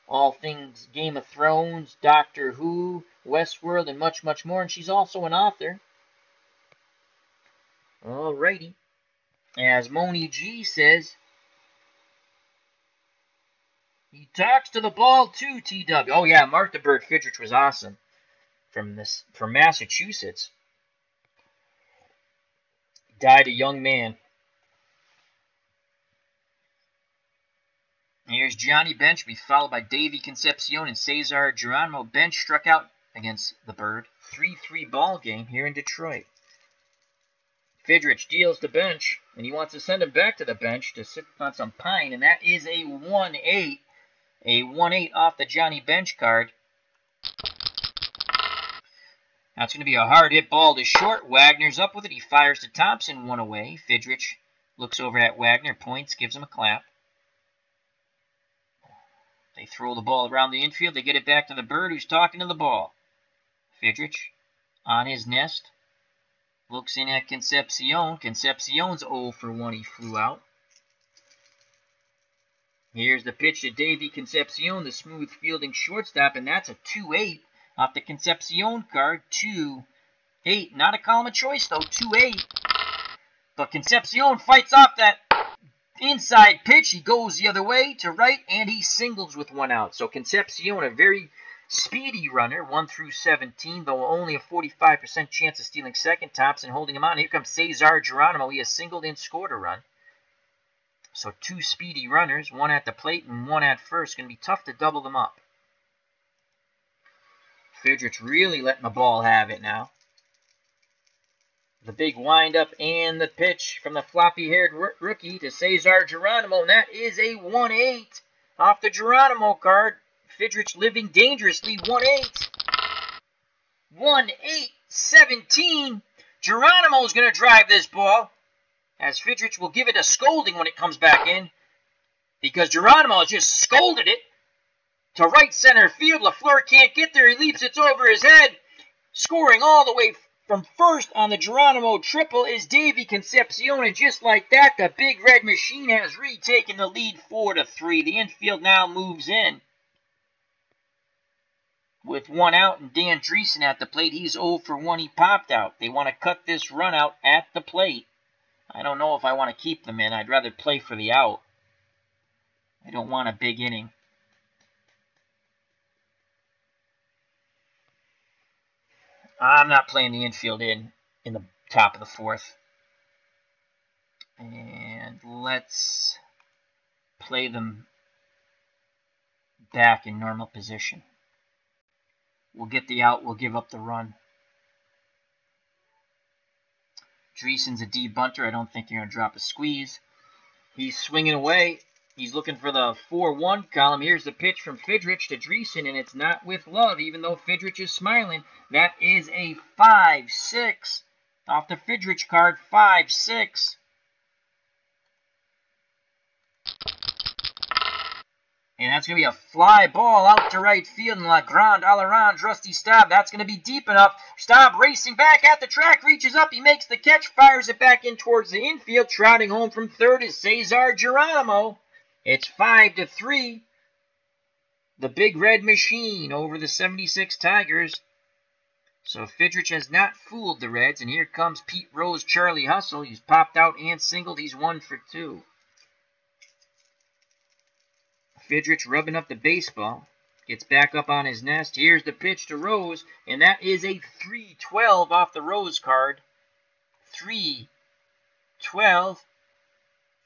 All things Game of Thrones, Doctor Who, Westworld, and much, much more. And she's also an author. Alrighty. As Moni G says, he talks to the ball too, TW. Oh yeah, Mark the Bird Fidrych was awesome. From Massachusetts. Died a young man. Here's Johnny Bench, be followed by Davey Concepcion and Cesar Geronimo. Bench struck out against the Bird. 3-3 ball game here in Detroit. Fidrych deals to Bench, and he wants to send him back to the bench to sit on some pine, and that is a 1-8. A 1-8 off the Johnny Bench card. That's going to be a hard hit ball to short. Wagner's up with it. He fires to Thompson, 1 away. Fidrych looks over at Wagner, points, gives him a clap. They throw the ball around the infield. They get it back to the Bird, who's talking to the ball. Fidrych on his nest. Looks in at Concepcion. Concepcion's 0 for 1. He flew out. Here's the pitch to Davey Concepcion, the smooth fielding shortstop, and that's a 2-8 off the Concepcion card. 2-8. Not a column of choice, though. 2-8. But Concepcion fights off that inside pitch. He goes the other way to right, and he singles with 1 out. So Concepcion, a very speedy runner, 1 through 17, though only a 45% chance of stealing second. Thompson holding him on. Here comes Cesar Geronimo. He has singled and scored a run. So 2 speedy runners, 1 at the plate and 1 at first. Going to be tough to double them up. Fidrych really letting the ball have it now. The big windup and the pitch from the floppy-haired rookie to Cesar Geronimo, and that is a 1-8 off the Geronimo card. Fidrych living dangerously, 1-8. 1-8-17. Geronimo's going to drive this ball, as Fidrych will give it a scolding when it comes back in, because Geronimo has just scolded it to right center field. LaFleur can't get there. He leaps it over his head. Scoring all the way from first on the Geronimo triple is Davey Concepcion, and just like that, the Big Red Machine has retaken the lead 4-3. The infield now moves in with 1 out, and Dan Dreesen at the plate. He's 0 for 1. He popped out. They want to cut this run out at the plate. I don't know if I want to keep them in. I'd rather play for the out. I don't want a big inning. I'm not playing the infield in the top of the fourth. And let's play them back in normal position. We'll get the out, we'll give up the run. Dreesen's a D bunter. I don't think you're going to drop a squeeze. He's swinging away. He's looking for the 4-1 column. Here's the pitch from Fidrych to Dreesen, and it's not with love, even though Fidrych is smiling. That is a 5-6 off the Fidrych card. 5-6. And that's going to be a fly ball out to right field. And La Grande à l'Orange, Rusty Staub. That's going to be deep enough. Staub racing back at the track. Reaches up. He makes the catch. Fires it back in towards the infield. Trotting home from third is Cesar Geronimo. It's 5-3. The Big Red Machine over the 76 Tigers. So Fidrych has not fooled the Reds. And here comes Pete Rose, Charlie Hustle. He's popped out and singled. He's 1 for 2. Fidrych rubbing up the baseball. Gets back up on his nest. Here's the pitch to Rose. And that is a 3-12 off the Rose card. 3-12.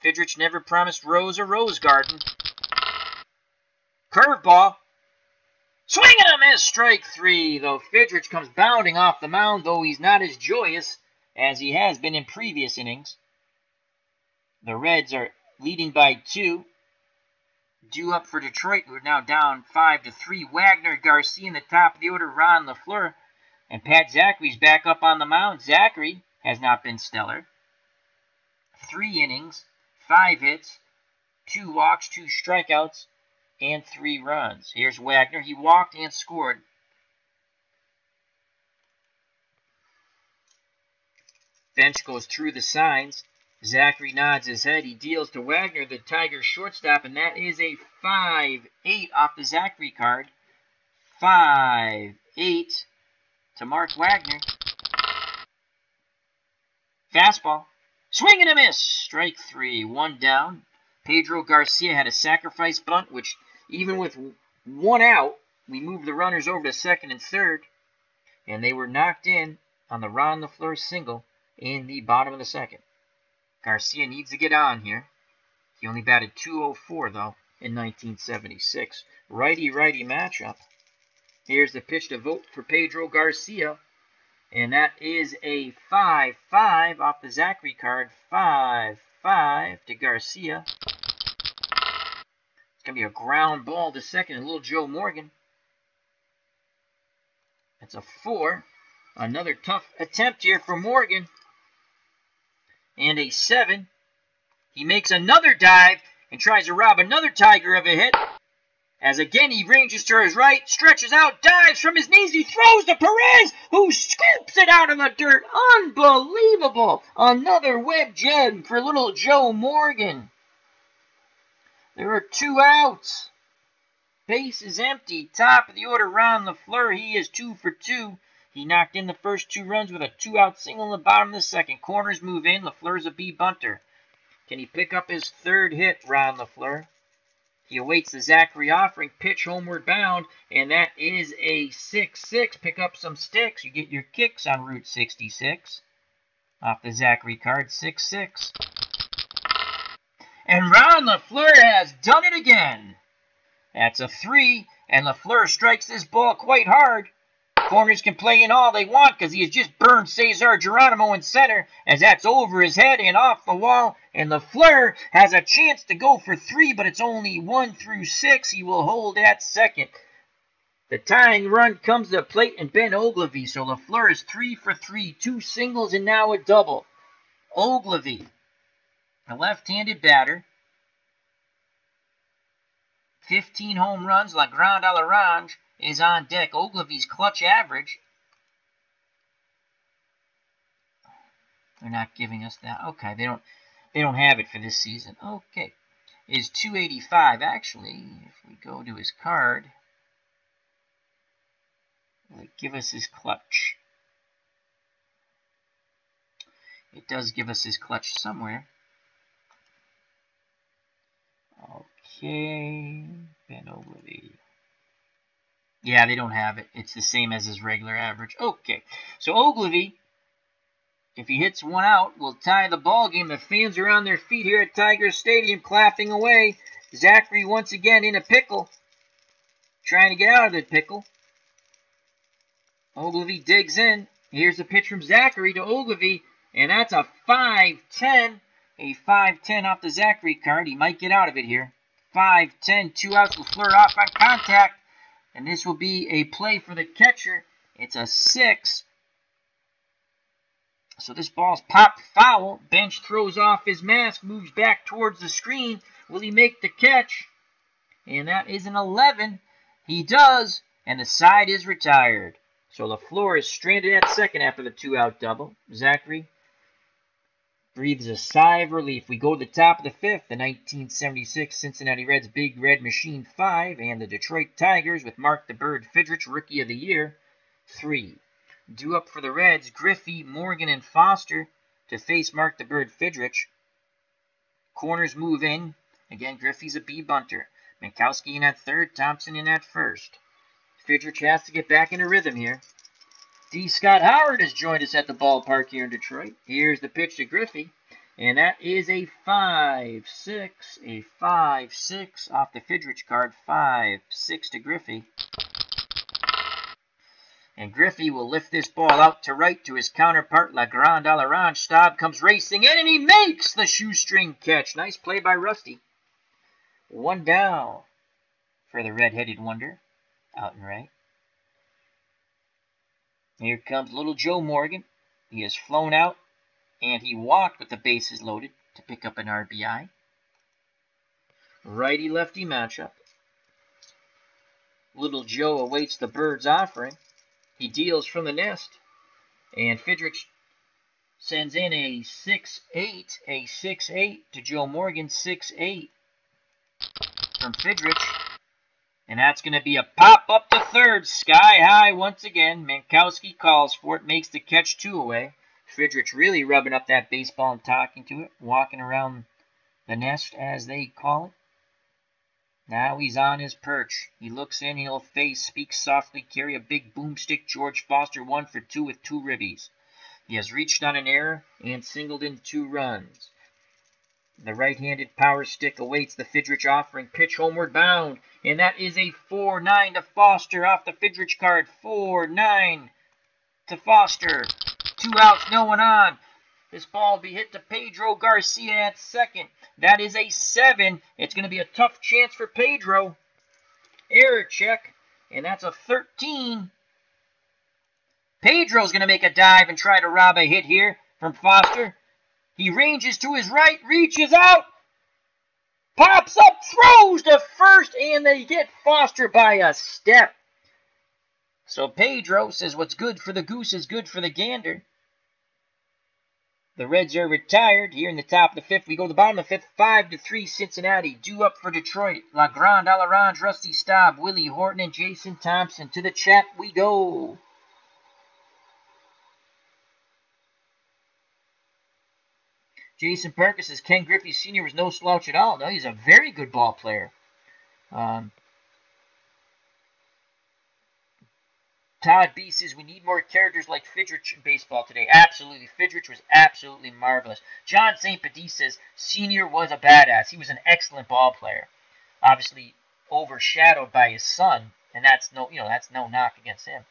Fidrych never promised Rose a rose garden. Curveball. Swing and a miss. Strike 3. Though Fidrych comes bounding off the mound, though he's not as joyous as he has been in previous innings. The Reds are leading by 2. Due up for Detroit. We're now down 5-3. Wagner, Garcia in the top of the order. Ron LaFleur. And Pat Zachary's back up on the mound. Zachary has not been stellar. 3 innings, 5 hits, 2 walks, 2 strikeouts, and 3 runs. Here's Wagner. He walked and scored. Bench goes through the signs. Zachary nods his head. He deals to Wagner, the Tigers shortstop, and that is a 5-8 off the Zachary card. 5-8 to Mark Wagner. Fastball. Swing and a miss. Strike 3. 1 down. Pedro Garcia had a sacrifice bunt, which even with 1 out, we moved the runners over to second and third, and they were knocked in on the Ron LaFleur single in the bottom of the second. Garcia needs to get on here. He only batted .204, though, in 1976. Righty-righty matchup. Here's the pitch to vote for Pedro Garcia. And that is a 5-5 off the Zachary card. 5-5 to Garcia. It's going to be a ground ball to second. A little Joe Morgan. That's a 4. Another tough attempt here for Morgan. And a 7. He makes another dive and tries to rob another Tiger of a hit. As again he ranges to his right, stretches out, dives from his knees. He throws to Perez, who scoops it out of the dirt. Unbelievable. Another web gem for little Joe Morgan. There are 2 outs. Base is empty. Top of the order, Ron LaFleur. He is 2 for 2. He knocked in the first 2 runs with a 2-out single in the bottom of the second. Corners move in. LaFleur's a B bunter. Can he pick up his 3rd hit, Ron LaFleur? He awaits the Zachary offering. Pitch homeward bound. And that is a 6-6. Pick up some sticks. You get your kicks on Route 66. Off the Zachary card, 6-6. And Ron LaFleur has done it again. That's a 3. And LaFleur strikes this ball quite hard. Corners can play in all they want because he has just burned Cesar Geronimo in center as that's over his head and off the wall. And LaFleur has a chance to go for 3, but it's only 1 through 6. He will hold at second. The tying run comes to the plate and Ben Ogilvy. So LaFleur is 3 for 3. 2 singles and now a double. Ogilvy, a left-handed batter. 15 home runs. La Grande à l'Orange is on deck. Ogilvy's clutch average. They're not giving us that. Okay, they don't have it for this season. Okay. Is 285. Actually, if we go to his card, will it give us his clutch? It does give us his clutch somewhere. Okay, Ben Ogilvy. Yeah, they don't have it. It's the same as his regular average. Okay, so Ogilvy, if he hits one out, will tie the ball game. The fans are on their feet here at Tiger Stadium, clapping away. Zachary once again in a pickle, trying to get out of the pickle. Ogilvy digs in. Here's a pitch from Zachary to Ogilvy, and that's a 5-10. A 5-10 off the Zachary card. He might get out of it here. 5-10, 2 outs. LaFleur off on contact, and this will be a play for the catcher. It's a 6. So this ball's popped foul. Bench throws off his mask, moves back towards the screen. Will he make the catch? And that is an 11. He does, and the side is retired. So LaFleur is stranded at second after the 2-out double. Zachary breathes a sigh of relief. We go to the top of the 5th. The 1976 Cincinnati Reds Big Red Machine 5 and the Detroit Tigers with Mark the Bird Fidrych Rookie of the Year 3. Due up for the Reds, Griffey, Morgan, and Foster to face Mark the Bird Fidrych. Corners move in. Again, Griffey's a B-bunter. Minkowski in at third, Thompson in at first. Fidrych has to get back into rhythm here. D. Scott Howard has joined us at the ballpark here in Detroit. Here's the pitch to Griffey, and that is a 5-6. A 5-6 off the Fidrych card. 5-6 to Griffey. And Griffey will lift this ball out to right to his counterpart, Legrand à l'Orange. Staub comes racing in, and he makes the shoestring catch. Nice play by Rusty. 1 down for the red-headed wonder out and right. Here comes little Joe Morgan. He has flown out, and he walked with the bases loaded to pick up an RBI. Righty-lefty matchup. Little Joe awaits the Birds' offering. He deals from the nest, and Fidrych sends in a 6-8, a 6-8 to Joe Morgan, 6-8 from Fidrych, and that's going to be a pop up to third, sky high once again. Minkowski calls for it, makes the catch 2 away. Fidrych really rubbing up that baseball and talking to it, walking around the nest, as they call it. Now he's on his perch. He looks in, he'll face, speak softly, carry a big boomstick. George Foster 1 for 2 with 2 ribbies. He has reached on an error and singled in 2 runs. The right-handed power stick awaits the Fidrych offering. Pitch homeward bound, and that is a 4-9 to Foster off the Fidrych card. 4-9 to Foster. 2 outs, no one on. This ball will be hit to Pedro Garcia at second. That is a 7. It's going to be a tough chance for Pedro. Error check, and that's a 13. Pedro's going to make a dive and try to rob a hit here from Foster. He ranges to his right, reaches out, pops up, throws to first, and they get Foster by a step. So Pedro says what's good for the goose is good for the gander. The Reds are retired. Here in the top of the 5th, we go to the bottom of the 5th. 5-3 Cincinnati. Due up for Detroit. Legrand à l'Orange, Rusty Staub, Willie Horton, and Jason Thompson. To the chat we go. Jason Parker says Ken Griffey Sr. was no slouch at all. No, he's a very good ball player. Todd B says we need more characters like Fidrych in baseball today. Absolutely. Fidrych was absolutely marvelous. John St. Padis says Senior was a badass. He was an excellent ball player. Obviously overshadowed by his son, and that's no knock against him.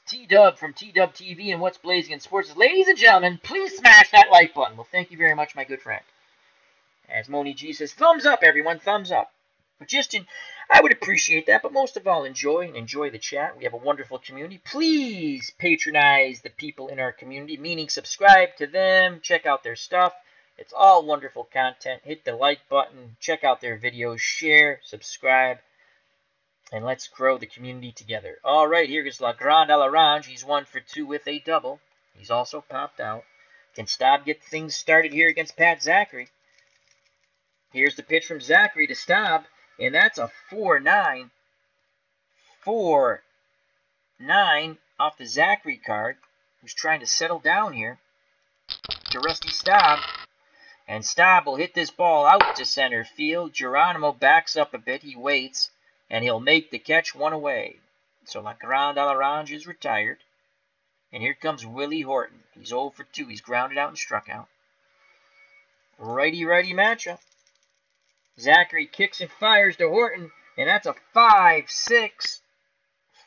T-Dub from T-Dub TV and What's Blazing in Sports says, ladies and gentlemen, please smash that like button. Well, thank you very much, my good friend. As Moni G says, thumbs up, everyone, thumbs up. But I would appreciate that, but most of all, enjoy the chat. We have a wonderful community. Please patronize the people in our community, meaning subscribe to them, check out their stuff. It's all wonderful content. Hit the like button, check out their videos, share, subscribe, and let's grow the community together. All right, here is Legrand à l'Orange. He's 1 for 2 with a double. He's also popped out. Can Staub get things started here against Pat Zachary? Here's the pitch from Zachary to Staub. And that's a 4-9. 4-9 off the Zachary card, who's trying to settle down here, to Rusty Staub. And Staub will hit this ball out to center field. Geronimo backs up a bit. He waits. and he'll make the catch one away. So La Grande à l'Orange is retired. And here comes Willie Horton. He's 0 for 2. He's grounded out and struck out. Righty-righty matchup. Zachary kicks and fires to Horton, and that's a 5-6.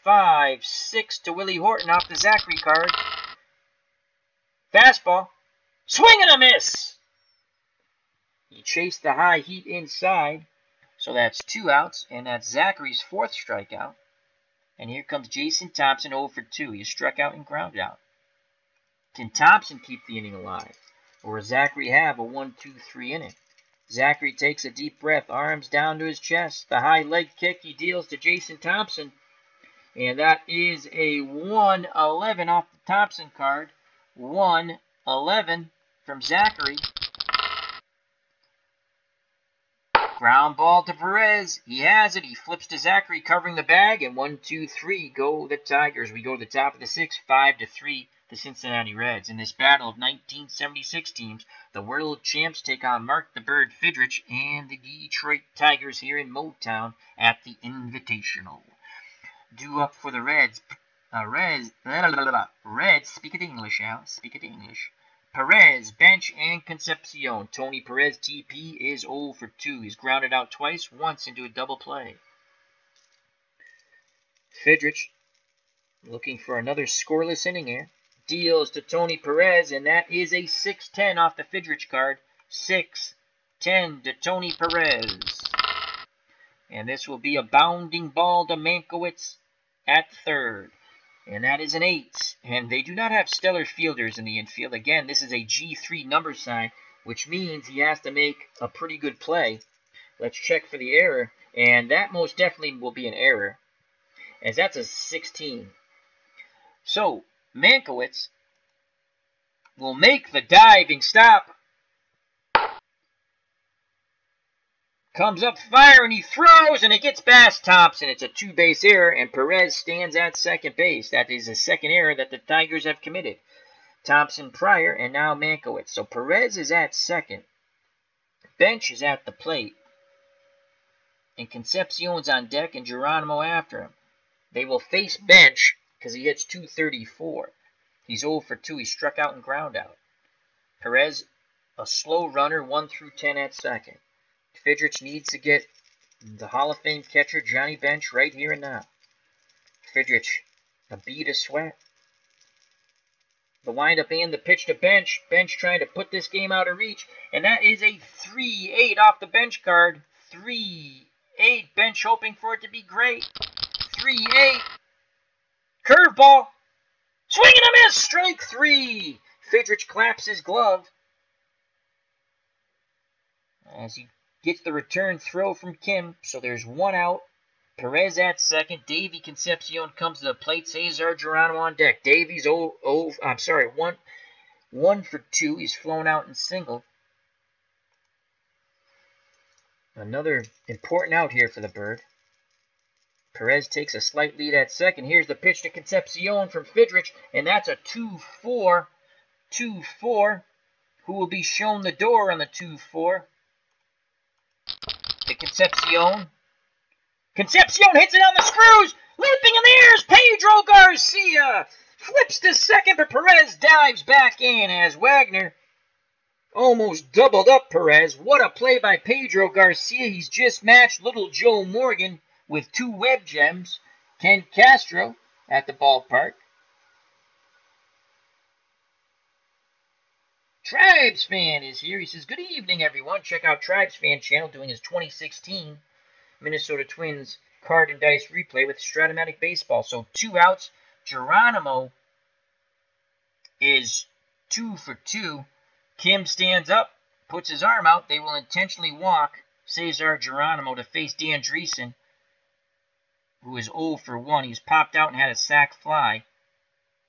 5-6 to Willie Horton off the Zachary card. Fastball. Swing and a miss! He chased the high heat inside, so that's 2 outs, and that's Zachary's 4th strikeout. And here comes Jason Thompson 0 for 2. He struck out and grounded out. Can Thompson keep the inning alive? Or will Zachary have a 1-2-3 inning? Zachary takes a deep breath, arms down to his chest. The high leg kick he deals to Jason Thompson. And that is a 1-11 off the Thompson card. 1-11 from Zachary. Ground ball to Perez. He has it. He flips to Zachary, covering the bag. And 1-2-3 go the Tigers. We go to the top of the 6th, 5-3. The Cincinnati Reds. In this battle of 1976 teams, the World Champs take on Mark the Bird Fidrych and the Detroit Tigers here in Motown at the Invitational. Due up for the Reds. Reds, speak it English, Al. Speak it English. Perez, bench, and Concepcion. Tony Perez, TP, is 0 for 2. He's grounded out twice, once into a double play. Fidrych looking for another scoreless inning here. Deals to Tony Perez, and that is a 6-10 off the Fidrych card. 6-10 to Tony Perez. And this will be a bounding ball to Mankiewicz at third. And that is an 8. And they do not have stellar fielders in the infield. Again, this is a G3 number sign, which means he has to make a pretty good play. Let's check for the error. And that most definitely will be an error, as that's a 16. So Mankiewicz will make the diving stop. Comes up fire and he throws, and it gets past Thompson. It's a 2-base error, and Perez stands at second base. That is the second error that the Tigers have committed. Thompson prior, and now Mankiewicz. So Perez is at second. Bench is at the plate. And Concepcion's on deck, and Geronimo after him. They will face Bench because he hits 234. He's 0 for 2. He struck out and ground out. Perez, a slow runner, 1 through 10 at second. Fidrych needs to get the Hall of Fame catcher Johnny Bench right here and now. Fidrych, a bead of sweat. The windup and the pitch to Bench. Bench trying to put this game out of reach. And that is a 3-8 off the Bench card. 3-8. Bench hoping for it to be great. 3-8. Curveball. Swing and a miss. Strike 3. Fidrych claps his glove as he gets the return throw from Kim. So there's 1 out. Perez at second. Davey Concepcion comes to the plate. Cesar Geronimo on deck. Davey's 1 for 2. He's flown out and singled. Another important out here for the Bird. Perez takes a slight lead at second. Here's the pitch to Concepcion from Fidrych, and that's a 2-4. 2-4. Who will be shown the door on the 2-4? To Concepcion. Concepcion hits it on the screws. Leaping in the airs, Pedro Garcia flips to second, but Perez dives back in as Wagner almost doubled up Perez. What a play by Pedro Garcia. He's just matched little Joe Morgan with 2 web gems. Ken Castro at the ballpark. Tribes Fan is here. He says, good evening, everyone. Check out Tribes Fan channel doing his 2016 Minnesota Twins card and dice replay with Strat-O-Matic baseball. So 2 outs. Geronimo is 2 for 2. Kim stands up, puts his arm out. They will intentionally walk Cesar Geronimo to face Dan Dreesen, who is 0 for 1. He's popped out and had a sac fly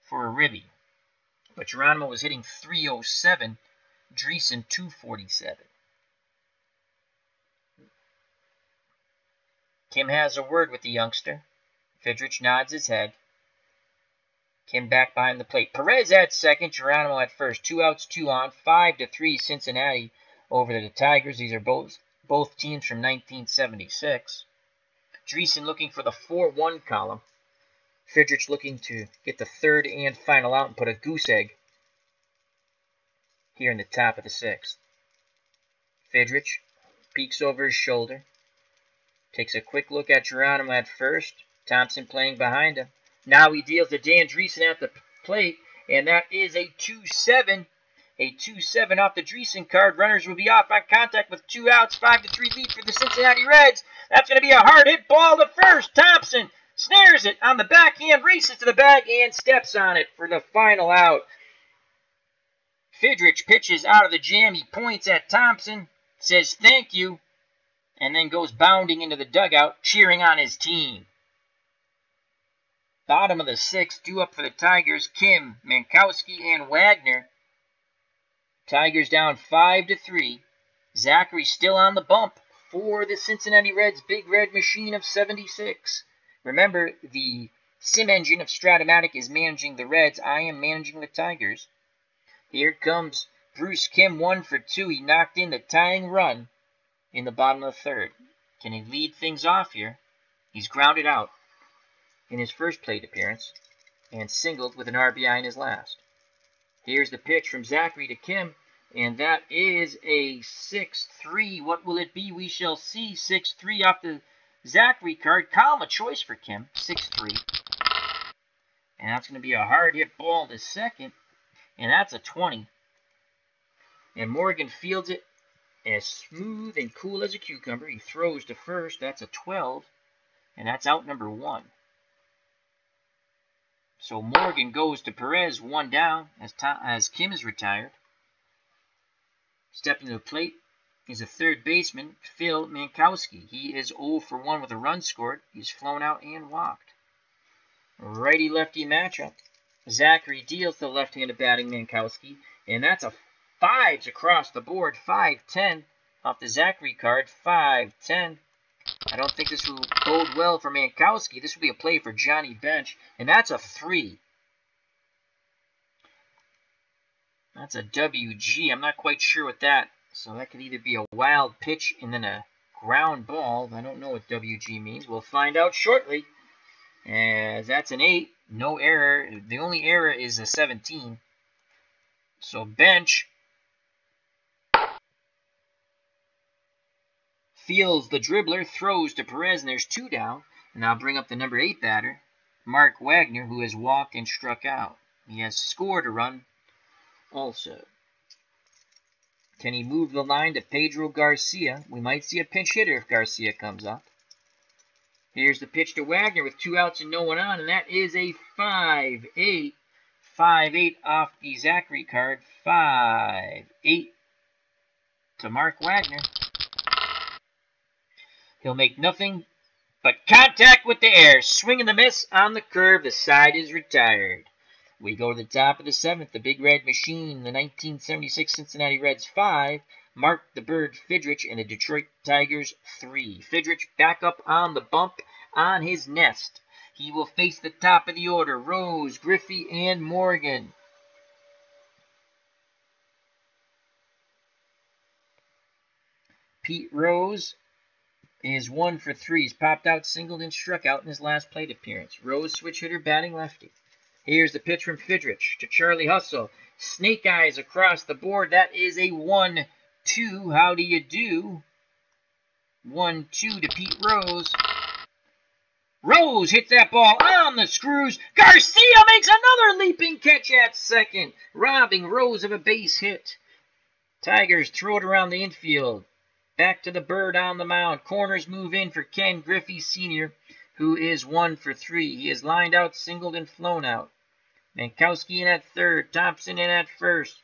for a ribby. But Geronimo was hitting .307, Dreesen .247. Kim has a word with the youngster. Fidrych nods his head. Kim back behind the plate. Perez at second, Geronimo at first. 2 outs, 2 on. 5-3 Cincinnati over the Tigers. These are both teams from 1976. Dreesen looking for the 4-1 column. Fidrych looking to get the third and final out and put a goose egg here in the top of the 6th. Fidrych peeks over his shoulder. Takes a quick look at Geronimo at first. Thompson playing behind him. Now he deals to Dan Dreesen at the plate, and that is a 2-7. A 2-7 off the Dreesen card. Runners will be off on contact with 2 outs. 5-3 lead for the Cincinnati Reds. That's going to be a hard hit ball to first. Thompson snares it on the backhand, races to the bag, and steps on it for the final out. Fidrych pitches out of the jam. He points at Thompson, says thank you, and then goes bounding into the dugout, cheering on his team. Bottom of the 6th, due up for the Tigers, Kim, Mankowski, and Wagner. Tigers down 5-3. Zachary still on the bump for the Cincinnati Reds' Big Red Machine of 76. Remember, the sim engine of Strat-O-Matic is managing the Reds. I am managing the Tigers. Here comes Bruce Kim, 1 for 2. He knocked in the tying run in the bottom of the 3rd. Can he lead things off here? He's grounded out in his first plate appearance and singled with an RBI in his last. Here's the pitch from Zachary to Kim, and that is a 6-3. What will it be? We shall see. 6-3 off the Zachary card. Column a choice for Kim. 6-3. And that's going to be a hard hit ball to second, and that's a 20. And Morgan fields it as smooth and cool as a cucumber. He throws to first. That's a 12, and that's out number 1. So Morgan goes to Perez, 1 down, as Kim is retired. Stepping to the plate is a third baseman, Phil Mankowski. He is 0 for 1 with a run scored. He's flown out and walked. Righty-lefty matchup. Zachary deals to left-handed batting Mankowski, and that's a 5s across the board. 5-10 off the Zachary card. 5-10. I don't think this will bode well for Mankowski. This will be a play for Johnny Bench, and that's a 3. That's a WG. I'm not quite sure what that, so that could either be a wild pitch and then a ground ball. I don't know what WG means. We'll find out shortly, as that's an 8. No error. The only error is a 17. So Bench feels the dribbler, throws to Perez, and there's 2 down. And I'll bring up the number 8 batter, Mark Wagner, who has walked and struck out. He has scored a run also. Can he move the line to Pedro Garcia? We might see a pinch hitter if Garcia comes up. Here's the pitch to Wagner with 2 outs and no one on, and that is a 5-8. 5-8 off the Zachary card. 5-8 to Mark Wagner. He'll make nothing but contact with the air. Swing and the miss on the curve. The side is retired. We go to the top of the 7th. The Big Red Machine, the 1976 Cincinnati Reds 5. Mark the Bird Fidrych and the Detroit Tigers 3. Fidrych back up on the bump on his nest. He will face the top of the order. Rose, Griffey, and Morgan. Pete Rose is 1 for 3. He's popped out, singled, and struck out in his last plate appearance. Rose, switch hitter, batting lefty. Here's the pitch from Fidrych to Charlie Hustle. Snake eyes across the board. That is a 1-2. How do you do? 1-2 to Pete Rose. Rose hits that ball on the screws. Garcia makes another leaping catch at second, robbing Rose of a base hit. Tigers throw it around the infield. Back to the Bird on the mound. Corners move in for Ken Griffey Sr., who is 1 for 3. He is lined out, singled, and flown out. Mankowski in at third. Thompson in at first.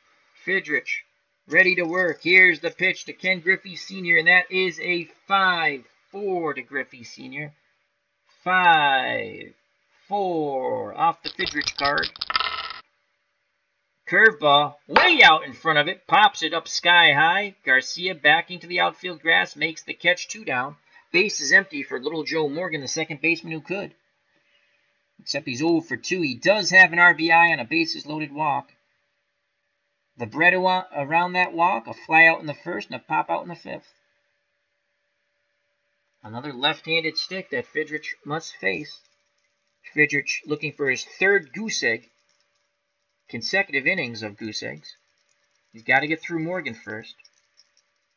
Fidrych ready to work. Here's the pitch to Ken Griffey Sr., and that is a 5-4 to Griffey Sr. 5-4 off the Fidrych card. Curveball way out in front of it. Pops it up sky high. Garcia backing to the outfield grass. Makes the catch. 2 down. Base is empty for little Joe Morgan, the second baseman who could. Except he's 0 for 2. He does have an RBI on a bases-loaded walk. The bread around that walk, a fly out in the first and a pop out in the 5th. Another left-handed stick that Fidrych must face. Fidrych looking for his third goose egg. Consecutive innings of goose eggs. He's got to get through Morgan first.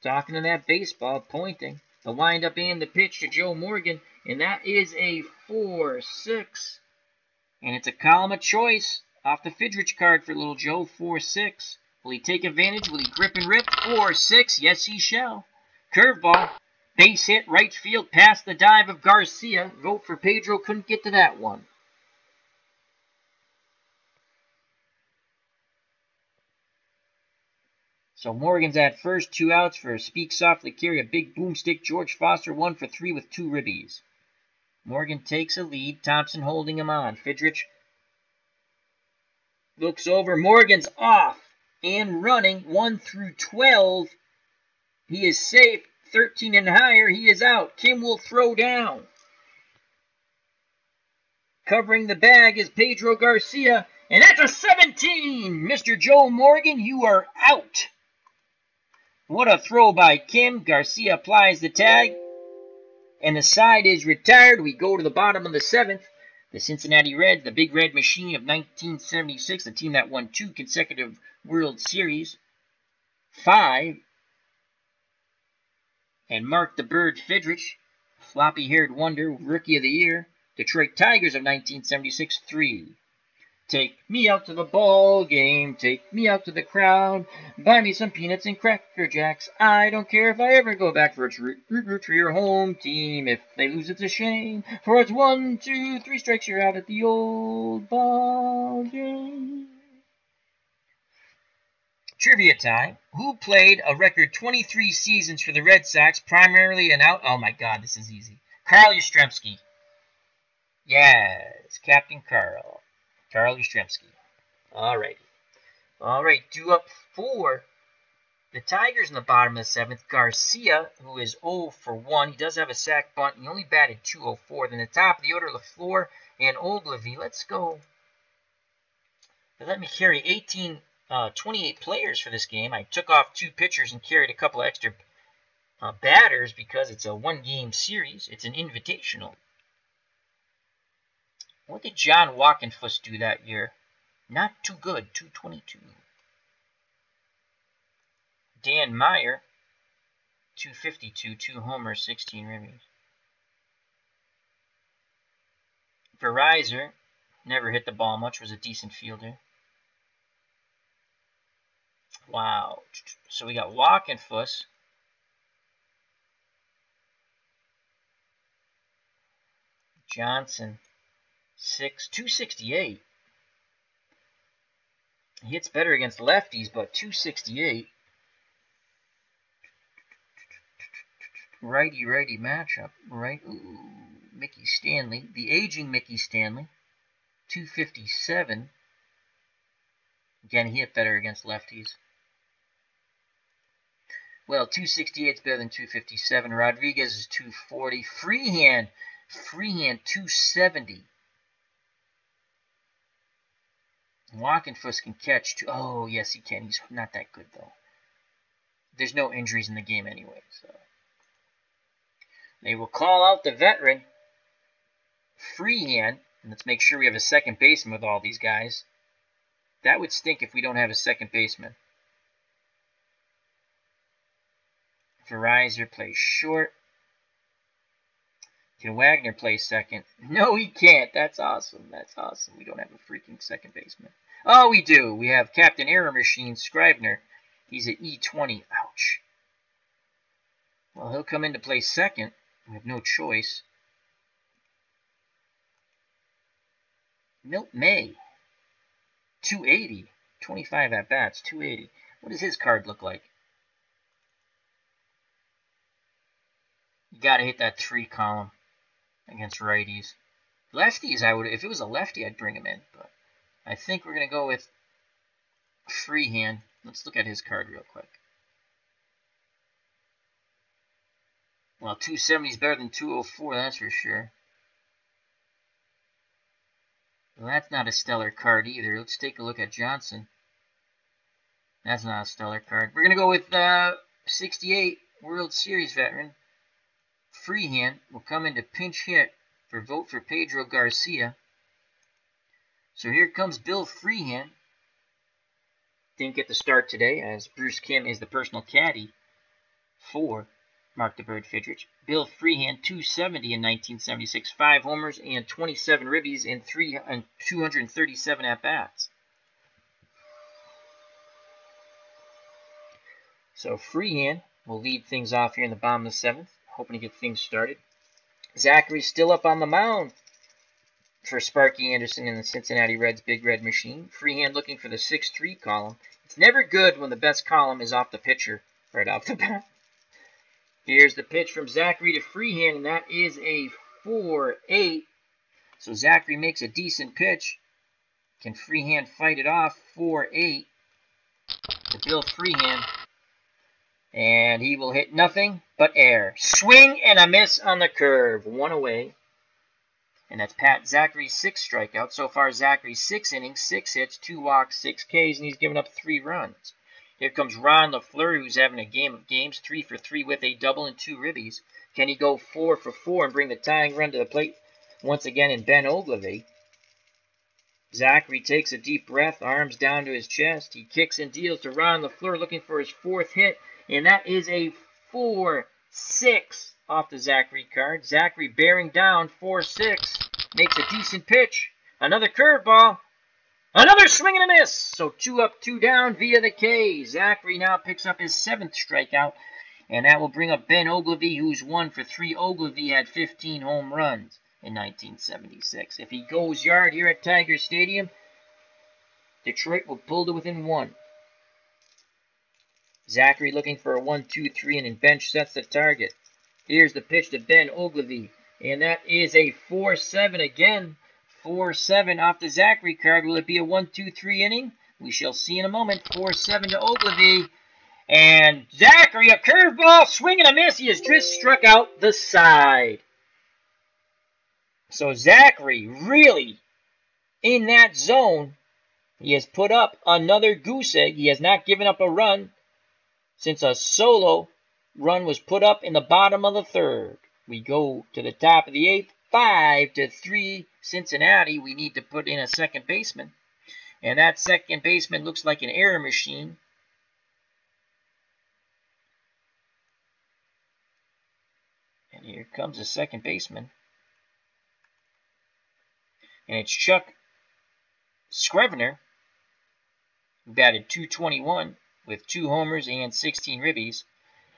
Talking to that baseball, pointing. The windup and the pitch to Joe Morgan. And that is a 4-6. And it's a column of choice off the Fidrych card for little Joe, 4-6. Will he take advantage? Will he grip and rip? 4-6. Yes, he shall. Curveball. Base hit, right field, past the dive of Garcia. Vote for Pedro, couldn't get to that one. So Morgan's at first, 2 outs for Speak Softly Carry, a big boomstick. George Foster 1 for 3 with 2 ribbies. Morgan takes a lead, Thompson holding him on. Fidrych looks over, Morgan's off and running, 1 through 12. He is safe, 13 and higher, he is out. Kim will throw down. Covering the bag is Pedro Garcia, and that's a 17! Mr. Joe Morgan, you are out. What a throw by Kim. Garcia applies the tag, and the side is retired. We go to the bottom of the 7th. The Cincinnati Reds, the Big Red Machine of 1976, the team that won 2 consecutive World Series. 5. And Mark the Bird Fidrych, Floppy Haired Wonder, Rookie of the Year. Detroit Tigers of 1976, 3. Take me out to the ball game, take me out to the crowd, buy me some peanuts and Cracker Jacks. I don't care if I ever go back for root for your home team. If they lose, it's a shame. For it's 1, 2, 3 strikes, you're out at the old ball game. Trivia time. Who played a record 23 seasons for the Red Sox, primarily an out? Oh my God, this is easy. Carl Yastrzemski. Yes, Captain Carl. Carl Yastrzemski. Alrighty. Alright, due up for the Tigers in the bottom of the 7th. Garcia, who is 0 for 1. He does have a sac bunt. He only batted .204. Then the top of the order, LaFleur and Ogilvy. Let's go. Let me carry 28 players for this game. I took off 2 pitchers and carried a couple extra batters because it's a 1-game series. It's an invitational. What did John Walkenfuss do that year? Not too good, 222. Dan Meyer, 252, 2 homers, 16 ribbies. Verizon, never hit the ball much, was a decent fielder. Wow. So we got Walkenfuss. Johnson. 268. He hits better against lefties, but 268. Righty-righty matchup. Right. Ooh, Mickey Stanley. The aging Mickey Stanley. 257. Again, he hit better against lefties. Well, 268 is better than 257. Rodriguez is 240. Freehand 270. Walkenfuss can catch. Oh, yes, he can. He's not that good, though. There's no injuries in the game anyway, so. They will call out the veteran. Freehand. And let's make sure we have a second baseman with all these guys. That would stink if we don't have a second baseman. Verizon plays short. Can Wagner play second? No, he can't. That's awesome. That's awesome. We don't have a freaking second baseman. Oh, we do. We have Captain Error Machine, Scrivener. He's at E20. Ouch. Well, he'll come in to play second. We have no choice. Milt May. 280. 25 at-bats. 280. What does his card look like? You got to hit that 3 column against righties. Lefties, I would, if it was a lefty, I'd bring him in. But I think we're going to go with Freehand. Let's look at his card real quick. Well, 270 is better than 204, that's for sure. Well, that's not a stellar card either. Let's take a look at Johnson. That's not a stellar card. We're going to go with 68 World Series veteran. Freehand will come into pinch hit for vote for Pedro Garcia. So here comes Bill Freehand. Didn't get the start today, as Bruce Kim is the personal caddy for Mark the Bird Fidrych. Bill Freehand, 270 in 1976, 5 homers and 27 ribbies in 237 at-bats. So Freehand will lead things off here in the bottom of the 7th, hoping to get things started. Zachary's still up on the mound for Sparky Anderson in the Cincinnati Reds Big Red Machine. Freehand looking for the 6-3 column. It's never good when the best column is off the pitcher right off the bat. Here's the pitch from Zachary to Freehand, and that is a 4-8. So Zachary makes a decent pitch. Can Freehand fight it off? 4-8 to Bill Freehand. And he will hit nothing but air. Swing and a miss on the curve. 1 away. And that's Pat Zachary's 6th strikeout. So far, Zachary 6 innings, 6 hits, 2 walks, 6 Ks, and he's given up 3 runs. Here comes Ron LaFleur, who's having a game of games, 3 for 3 with a double and 2 ribbies. Can he go 4 for 4 and bring the tying run to the plate once again in Ben Ogilvy? Zachary takes a deep breath, arms down to his chest. He kicks and deals to Ron LaFleur, looking for his 4th hit, and that is a 4-6 off the Zachary card. Zachary bearing down, 4-6, makes a decent pitch. Another curveball. Another swing and a miss. So 2 up, 2 down via the K. Zachary now picks up his 7th strikeout, and that will bring up Ben Ogilvy, who's 1 for 3. Ogilvy had 15 home runs in 1976. If he goes yard here at Tiger Stadium, Detroit will pull to within 1. Zachary looking for a 1-2-3 and bench sets the target. Here's the pitch to Ben Ogilvy, and that is a 4-7 again. 4-7 off the Zachary card. Will it be a 1-2-3 inning? We shall see in a moment. 4-7 to Ogilvy. And Zachary, a curveball, swing and a miss. He has just struck out the side. So Zachary really in that zone. He has put up another goose egg. He has not given up a run since a solo run was put up in the bottom of the 3rd. We go to the top of the 8th. 5-3 Cincinnati. We need to put in a second baseman. And that second baseman looks like an error machine. And here comes a second baseman. And it's Chuck Scrivener, who batted .221 with 2 homers and 16 ribbies.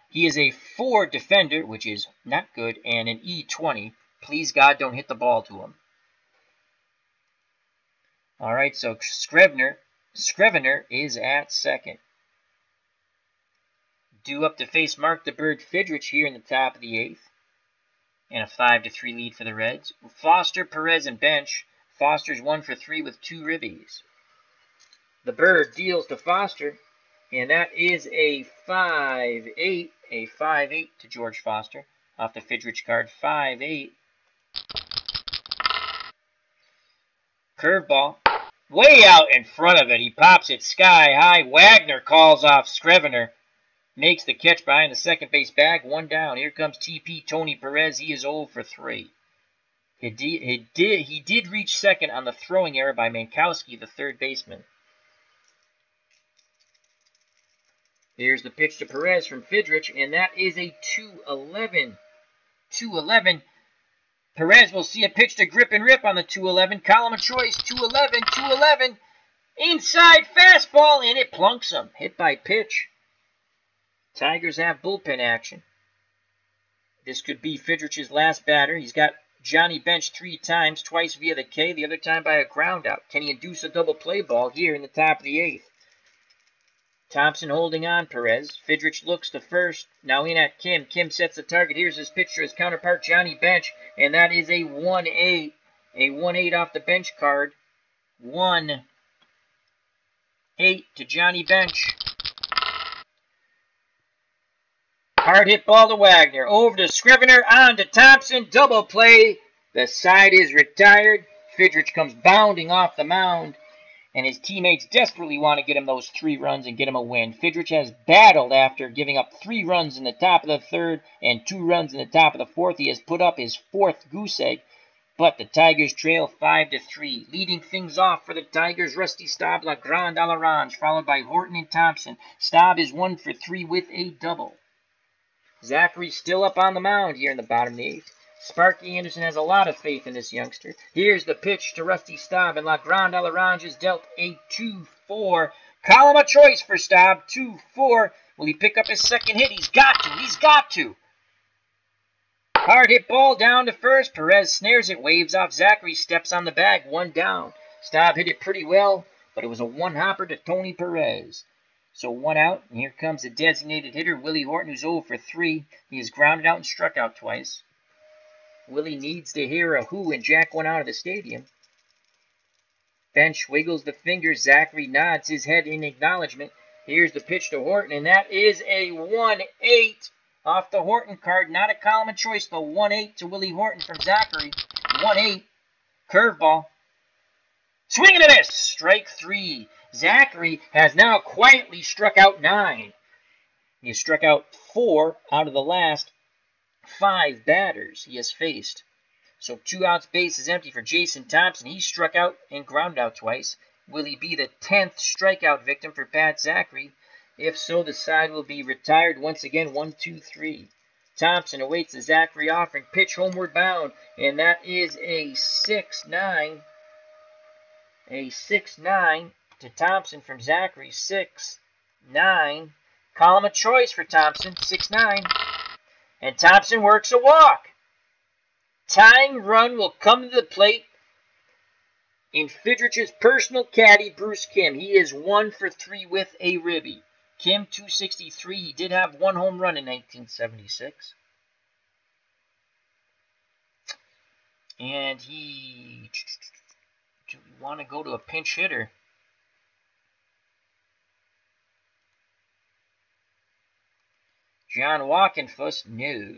He is a 4 defender, which is not good, and an E20. Please, God, don't hit the ball to him. All right, so Scrivener is at second. Due up to face Mark the Bird Fidrych here in the top of the 8th. And a 5-3 lead for the Reds. Foster, Perez, and bench. Foster's 1 for 3 with 2 ribbies. The Bird deals to Foster, and that is a 5-8. A 5-8 to George Foster off the Fidrych card. 5-8. Curveball. Way out in front of it. He pops it sky high. Wagner calls off Scrivener. Makes the catch behind the second base bag. 1 down. Here comes TP Tony Perez. He is 0 for 3. He did reach second on the throwing error by Mankowski, the 3rd baseman. Here's the pitch to Perez from Fidrych, and that is a 2-11. 2-11. Perez will see a pitch to Grip and Rip on the 2-11. Column of choice, 2-11, 2-11. Inside fastball, and it plunks him. Hit by pitch. Tigers have bullpen action. This could be Fidrych's last batter. He's got Johnny benched 3 times, twice via the K, the other time by a ground out. Can he induce a double play ball here in the top of the 8th? Thompson holding on Perez. Fidrych looks to first. Now in at Kim. Kim sets the target. Here's his pitch to his counterpart, Johnny Bench. And that is a 1-8. A 1-8 off the bench card. 1-8 to Johnny Bench. Hard hit ball to Wagner. Over to Scrivener. On to Thompson. Double play. The side is retired. Fidrych comes bounding off the mound. and his teammates desperately want to get him those 3 runs and get him a win. Fidrych has battled after giving up 3 runs in the top of the 3rd and 2 runs in the top of the 4th. He has put up his 4th goose egg, but the Tigers trail 5-3. Leading things off for the Tigers, Rusty Staub, La Grande à l'Orange, followed by Horton and Thompson. Staub is 1 for 3 with a double. Zachary still up on the mound here in the bottom of the 8th. Sparky Anderson has a lot of faith in this youngster. Here's the pitch to Rusty Staub, and La Grande à l'Orange is dealt a 2-4. Column of choice for Staub, 2-4. Will he pick up his second hit? He's got to. He's got to. Hard hit ball down to first. Perez snares it, waves off Zachary, steps on the bag, 1 down. Staub hit it pretty well, but it was a 1-hopper to Tony Perez. So 1 out, and here comes the designated hitter, Willie Horton, who's 0 for 3. He is grounded out and struck out twice. Willie needs to hear a who and jack one out of the stadium. Bench wiggles the fingers. Zachary nods his head in acknowledgement. Here's the pitch to Horton, and that is a 1-8 off the Horton card. Not a column of choice, the 1-8 to Willie Horton from Zachary. 1-8. Curveball. Swing and a miss. Strike 3. Zachary has now quietly struck out 9. He has struck out 4 out of the last 5 batters he has faced. So 2 outs, base is empty for Jason Thompson. He struck out and grounded out twice. Will he be the 10th strikeout victim for Pat Zachary? If so, the side will be retired once again. 1-2-3. Thompson awaits the Zachary offering. Pitch homeward bound, and that is a 6-9. A 6-9 to Thompson from Zachary. 6-9. Column of choice for Thompson. 6-9. And Thompson works a walk. Tying run will come to the plate in Fidrych's personal caddy, Bruce Kim. He is 1 for 3 with a ribby. Kim, 263. He did have 1 home run in 1976. And he... Do we want to go to a pinch hitter? John Walkenfuss, no.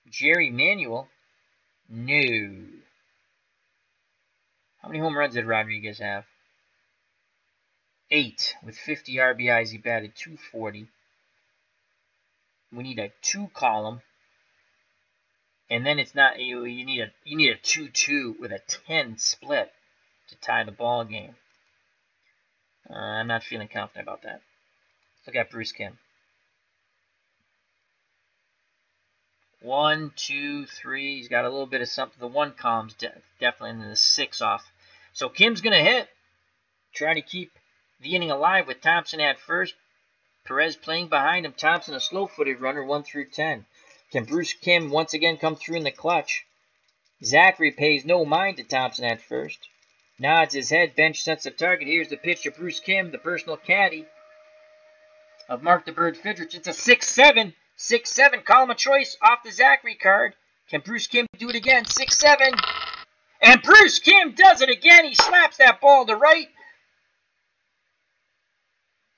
Jerry Manuel, no. How many home runs did Rodriguez have? 8. With 50 RBIs, he batted .240. We need a 2 column. And then it's not, you need a 2-2 with a 10 split to tie the ball game. I'm not feeling confident about that. Let's look at Bruce Kim. 1, 2, 3. He's got a little bit of something. The 1 column's definitely in the 6 off. So Kim's going to hit. Try to keep the inning alive with Thompson at first. Perez playing behind him. Thompson a slow-footed runner, 1 through 10. Can Bruce Kim once again come through in the clutch? Zachary pays no mind to Thompson at first. Nods his head. Bench sets the target. Here's the pitch to Bruce Kim, the personal caddy of Mark the Bird Fidrych. It's a 6-7. 6-7. Column of choice off the Zachary card. Can Bruce Kim do it again? 6-7. And Bruce Kim does it again. He slaps that ball to right.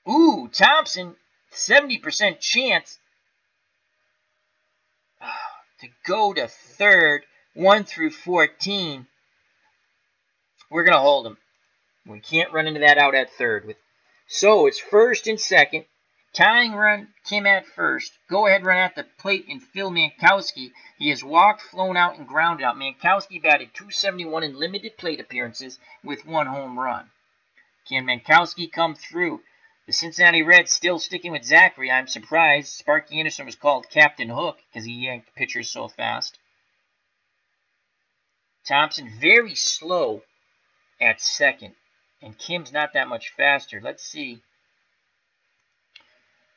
Ooh, Thompson, 70% chance to go to third, 1 through 14. We're going to hold him. We can't run into that out at third. So it's first and second. Tying run, Kim at first. Go ahead run at the plate and Phil Mankowski. He has walked, flown out, and grounded out. Mankowski batted .271 in limited plate appearances with 1 home run. Can Mankowski come through? The Cincinnati Reds still sticking with Zachary. I'm surprised. Sparky Anderson was called Captain Hook because he yanked pitchers so fast. Thompson very slow at second. And Kim's not that much faster. Let's see.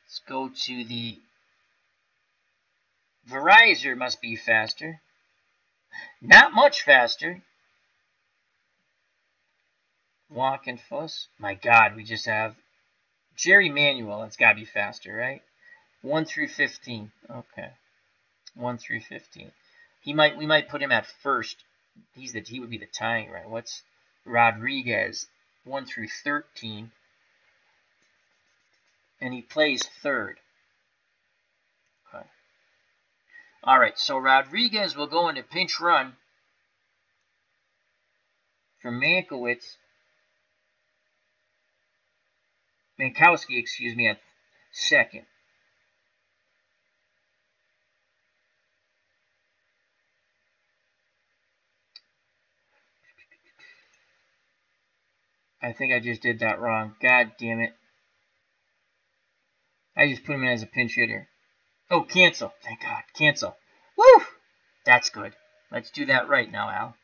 Let's go to the Verizon. Must be faster. Not much faster. Walkenfuss. My God, we just have Jerry Manuel. That's got to be faster, right? 1 through 15. Okay. 1 through 15. We might put him at first. He would be the tying, right? What's Rodriguez? 1 through 13. And he plays third. Okay. All right, so Rodriguez will go into pinch run for Mankowski, excuse me, at second. I think I just did that wrong. God damn it. I just put him in as a pinch hitter. Oh, cancel. Thank God. Cancel. Woo! That's good. Let's do that right now, Al.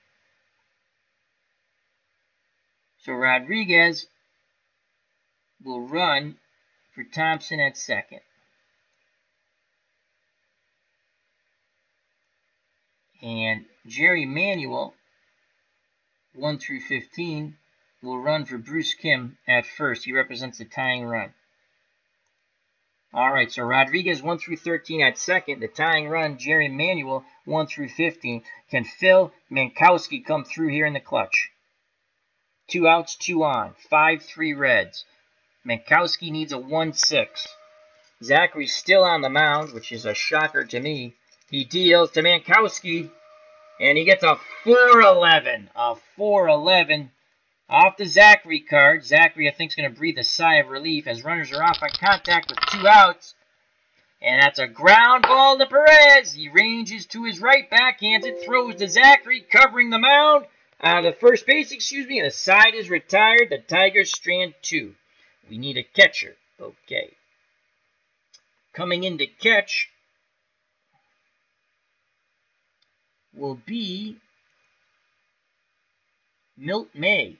So Rodriguez will run for Thompson at second. And Jerry Manuel, 1 through 15, will run for Bruce Kim at first. He represents the tying run. All right, so Rodriguez 1 through 13 at second. The tying run, Jerry Manuel 1 through 15. Can Phil Mankowski come through here in the clutch? 2 outs, 2 on. 5-3 Reds. Mankowski needs a 1-6. Zachary's still on the mound, which is a shocker to me. He deals to Mankowski, and he gets a 4-11. A 4-11 off the Zachary card. Zachary, I think, is going to breathe a sigh of relief as runners are off on contact with 2 outs. And that's a ground ball to Perez. He ranges to his right, backhands it, throws to Zachary, covering the mound. The first base, and the side is retired. The Tigers strand 2. We need a catcher. Okay. Coming in to catch will be Milt May.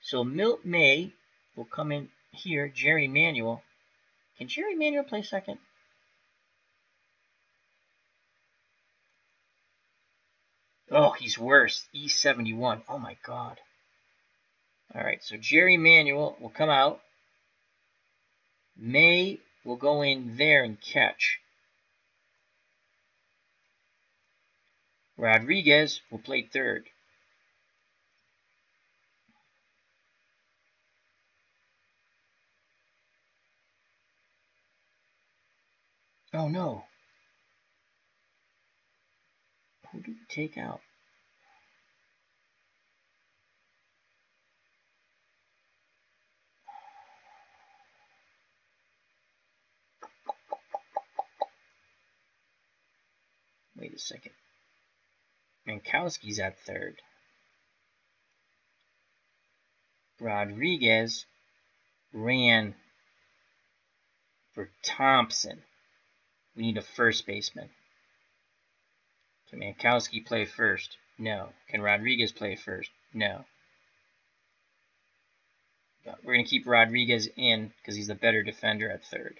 So Milt May will come in here. Jerry Manuel. Can Jerry Manuel play second? Oh, he's worse. E71. Oh, my God. All right, so Jerry Manuel will come out. May will go in there and catch. Rodriguez will play third. Oh, no. Who did we take out? Wait a second. Mankowski's at third. Rodriguez ran for Thompson. We need a first baseman. Can Mankowski play first? No. Can Rodriguez play first? No. But we're going to keep Rodriguez in because he's the better defender at third.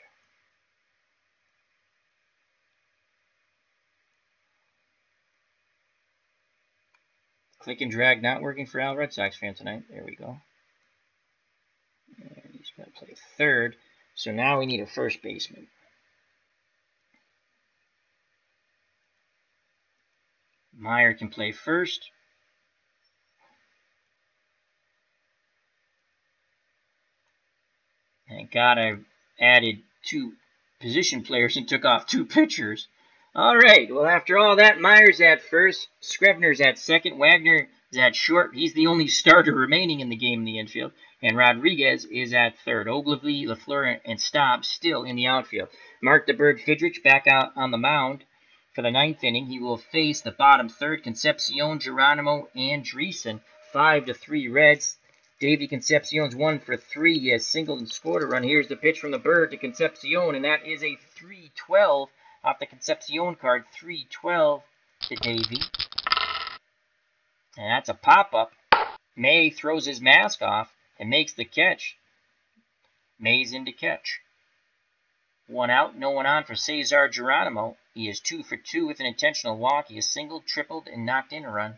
Click and drag not working for Al Red Sox fan tonight. There we go. And he's going to play third. So now we need a first baseman. Meyer can play first. Thank God I've added 2 position players and took off 2 pitchers. All right, well, after all that, Meyer's at first, Scrivener's at second, Wagner is at short. He's the only starter remaining in the game in the infield. And Rodriguez is at third. Ogilvy, LaFleur, and Staub still in the outfield. Mark the Bird Fidrych back out on the mound for the 9th inning. He will face the bottom third, Concepcion, Geronimo, and Dreesen. 5-3 Reds. Davey Concepcion's 1 for 3. He has singled and scored a run. Here's the pitch from the Bird to Concepcion, and that is a 3-12. Off the Concepcion card, 3-12 to Davey. And that's a pop-up. May throws his mask off and makes the catch. May's in to catch. 1 out, no one on for Cesar Geronimo. He is 2 for 2 with an intentional walk. He has singled, tripled, and knocked in a run.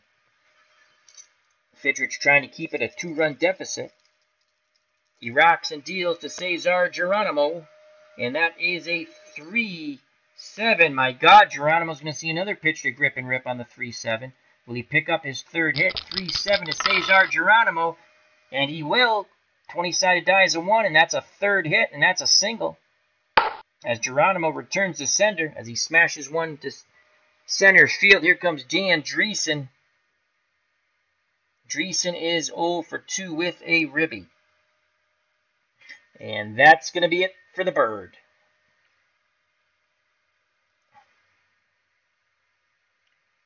Fidrych trying to keep it a 2-run deficit. He rocks and deals to Cesar Geronimo. And that is a 3-7. My God, Geronimo's going to see another pitch to grip and rip on the 3-7. Will he pick up his third hit? 3-7 to Cesar Geronimo. And he will. 20-sided die is a 1, and that's a third hit, and that's a single. As Geronimo returns to sender, as he smashes one to Center field, here comes Dan Dreesen. Dreesen is 0 for 2 with a ribby. And that's going to be it for the bird.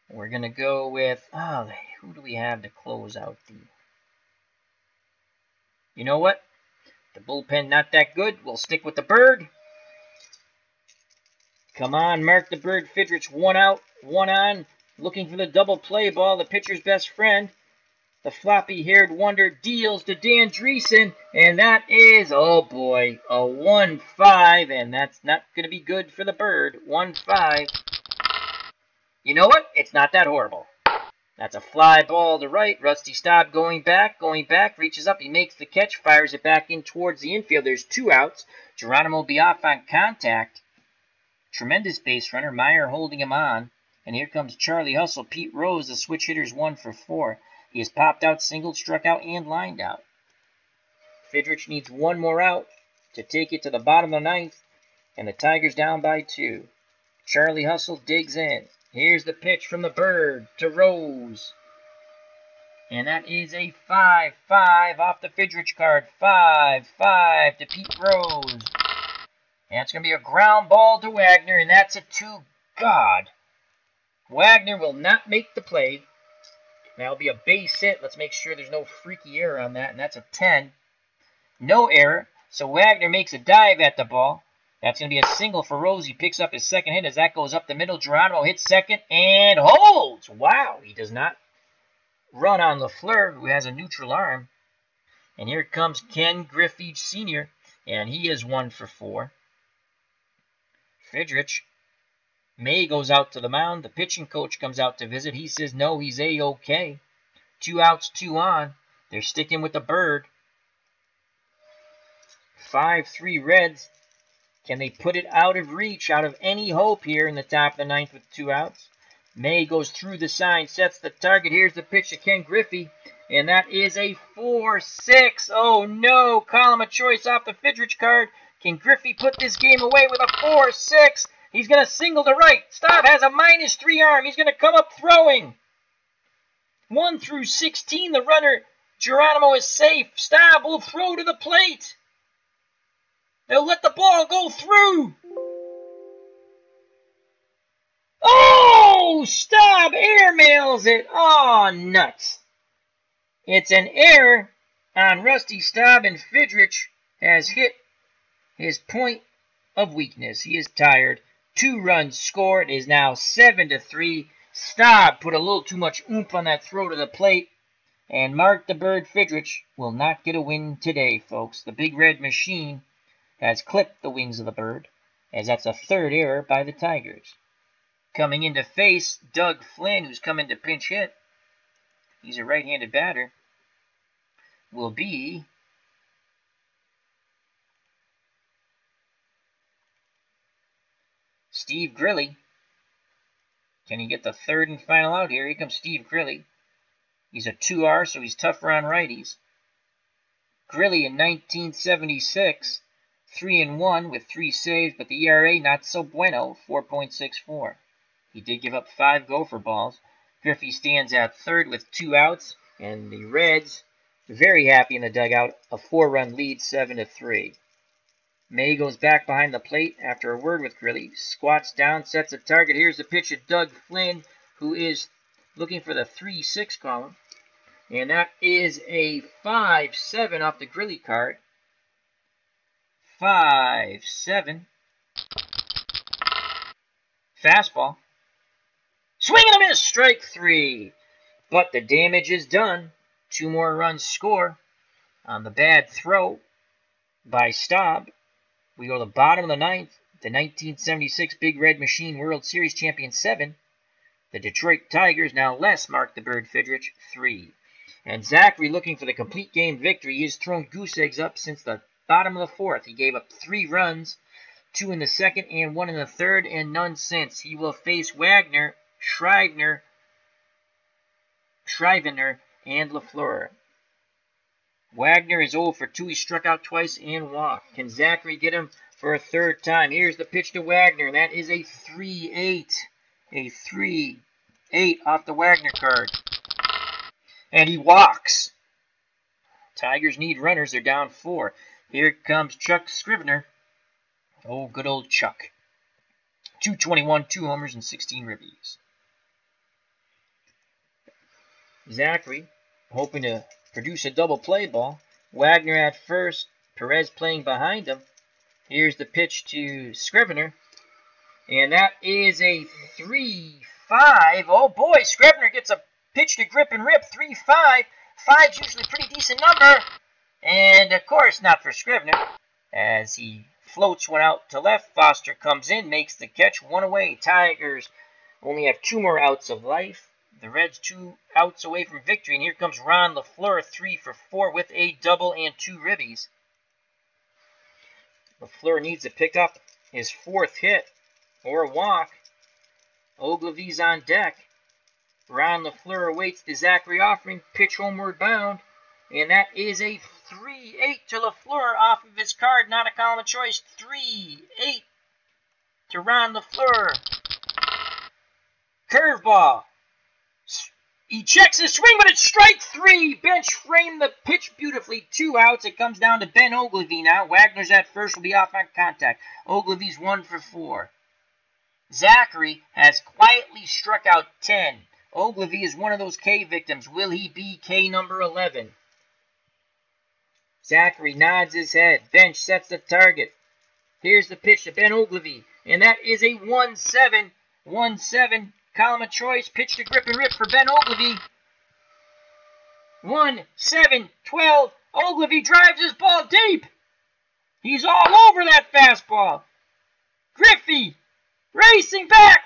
We're going to go with, who do we have to close out the... You know what? The bullpen not that good. We'll stick with the bird. Come on, Mark the Bird Fidrych, 1 out, 1 on. Looking for the double play ball, the pitcher's best friend. The floppy haired wonder deals to Dan Dreesen, and that is, oh boy, a 1-5, and that's not going to be good for the bird. 1-5. You know what? It's not that horrible. That's a fly ball to right. Rusty Staub going back, reaches up, he makes the catch, fires it back in towards the infield. There's 2 outs. Geronimo will be off on contact. Tremendous base runner, Meyer holding him on. And here comes Charlie Hustle. Pete Rose, the switch hitter's 1 for 4. He has popped out, singled, struck out, and lined out. Fidrych needs 1 more out to take it to the bottom of the 9th. And the Tigers down by 2. Charlie Hustle digs in. Here's the pitch from the bird to Rose. And that is a 5-5 off the Fidrych card. 5-5 to Pete Rose. And it's going to be a ground ball to Wagner, and that's a 2. God. Wagner will not make the play. That'll be a base hit. Let's make sure there's no freaky error on that, and that's a 10. No error, so Wagner makes a dive at the ball. That's going to be a single for Rose. He picks up his second hit as that goes up the middle. Geronimo hits second and holds. Wow, he does not run on LaFleur, who has a neutral arm. And here comes Ken Griffey Sr., and he is 1 for 4. Fidrych. May goes out to the mound. The pitching coach comes out to visit. He says no, he's A-OK. 2 outs, 2 on. They're sticking with the bird. 5-3 Reds. Can they put it out of reach, out of any hope here in the top of the 9th with 2 outs? May goes through the sign, sets the target. Here's the pitch to Ken Griffey, and that is a 4-6. Oh no, column of choice off the Fidrych card. Can Griffey put this game away with a 4-6? He's going to single to right. Staub has a -3 arm. He's going to come up throwing. 1 through 16, the runner, Geronimo, is safe. Staub will throw to the plate. They'll let the ball go through. Oh, Staub airmails it. Oh, nuts. It's an error on Rusty Staub, and Fidrych has hit his point of weakness. He is tired. 2 runs scored. It is now 7-3. Staub put a little too much oomph on that throw to the plate. And Mark the Bird Fidrych will not get a win today, folks. The Big Red Machine has clipped the wings of the bird, as that's a 3rd error by the Tigers. Coming in to face Doug Flynn, who's coming to pinch hit. He's a right-handed batter. Will be Steve Grilly. Can he get the 3rd and final out here? Here comes Steve Grilly. He's a 2R, so he's tougher on righties. Grilly in 1976, 3-1 with 3 saves, but the ERA not so bueno, 4.64. He did give up 5 gopher balls. Griffey stands at 3rd with 2 outs, and the Reds very happy in the dugout. A 4-run lead, 7-3. May goes back behind the plate after a word with Grilly. Squats down, sets a target. Here's the pitch at Doug Flynn, who is looking for the 3-6 column. And that is a 5-7 off the Grilly card. 5-7. Fastball. Swing and a miss, strike 3. But the damage is done. 2 more runs score on the bad throw by Staub. We go to the bottom of the 9th. The 1976 Big Red Machine World Series champion 7. The Detroit Tigers, now less, Mark the Bird Fidrych, 3. And Zachary looking for the complete game victory. He has thrown goose eggs up since the bottom of the 4th. He gave up 3 runs, 2 in the 2nd and 1 in the 3rd, and none since. He will face Wagner, Shrivener, and LaFleur. Wagner is 0 for 2. He struck out twice and walked. Can Zachary get him for a 3rd time? Here's the pitch to Wagner, and that is a 3-8. a 3-8 off the Wagner card. And he walks. Tigers need runners. They're down 4. Here comes Chuck Scrivener. Oh, good old Chuck. 221, 2 homers, and 16 ribbies. Zachary hoping to produce a double play ball. Wagner at first. Perez playing behind him. Here's the pitch to Scrivener. And that is a 3-5. Oh boy, Scrivener gets a pitch to grip and rip. 3-5. 5's usually a pretty decent number. And of course, not for Scrivener. As he floats one out to left, Foster comes in, makes the catch, 1 away. Tigers only have 2 more outs of life. The Reds 2 outs away from victory. And here comes Ron LaFleur, 3 for 4 with a double and 2 ribbies. LaFleur needs to pick up his 4th hit or a walk. Ogilvy's on deck. Ron LaFleur awaits the Zachary offering, pitch homeward bound. And that is a 3-8 to LaFleur off of his card, not a column of choice. 3-8 to Ron LaFleur. Curveball. He checks his swing, but it's strike 3. Bench framed the pitch beautifully. 2 outs. It comes down to Ben Ogilvy now. Wagner's at first, will be off on contact. Ogilvy's 1 for 4. Zachary has quietly struck out 10. Ogilvy is one of those K victims. Will he be K number 11? Zachary nods his head. Bench sets the target. Here's the pitch to Ben Ogilvy. And that is a 1-7. 1-7. Column of choice. Pitch to grip and rip for Ben Ogilvy. 1-7-12. Ogilvy drives his ball deep. He's all over that fastball. Griffey racing back,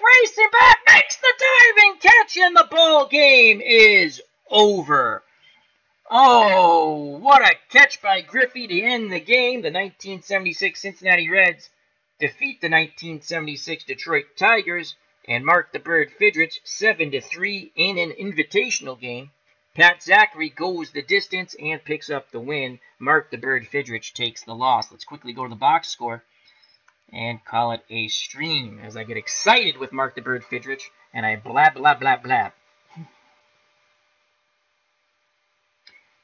makes the diving catch, and the ball game is over. Oh, what a catch by Griffey to end the game. The 1976 Cincinnati Reds defeat the 1976 Detroit Tigers and mark the Bird Fidrych 7-3 in an invitational game. Pat Zachary goes the distance and picks up the win. Mark the Bird Fidrych takes the loss. Let's quickly go to the box score and call it a stream as I get excited with Mark the Bird Fidrych and I blab, blab, blab, blab.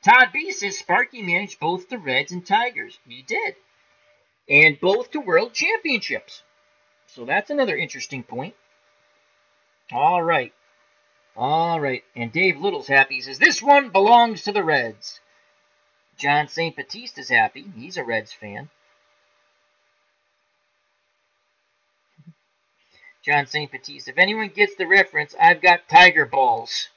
Todd B says Sparky managed both the Reds and Tigers. He did. And both to world championships. So that's another interesting point. All right. And Dave Little's happy. He says, this one belongs to the Reds. John St. Baptiste is happy. He's a Reds fan. John St. Baptiste. If anyone gets the reference, I've got Tiger balls.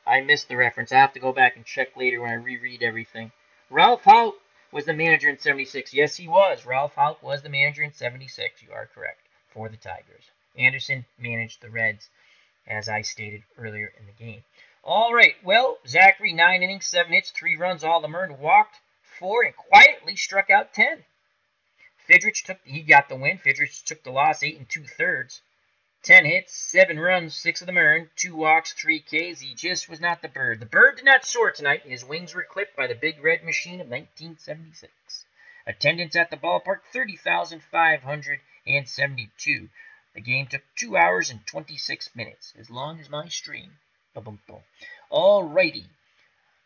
I missed the reference. I have to go back and check later when I reread everything. Ralph Hout was the manager in 76. Yes, he was. Ralph Hout was the manager in 76. You are correct. For the Tigers. Anderson managed the Reds, as I stated earlier in the game. All right. Well, Zachary, 9 innings, 7 hits, 3 runs, all earned, walked 4, and quietly struck out 10. Fidrych he got the win. Fidrych took the loss, 8 2/3. 10 hits, 7 runs, 6 of them earned, 2 walks, 3 Ks. He just was not the Bird. The Bird did not soar tonight. His wings were clipped by the Big Red Machine of 1976. Attendance at the ballpark, 30,572. The game took 2 hours and 26 minutes, as long as my stream. All righty.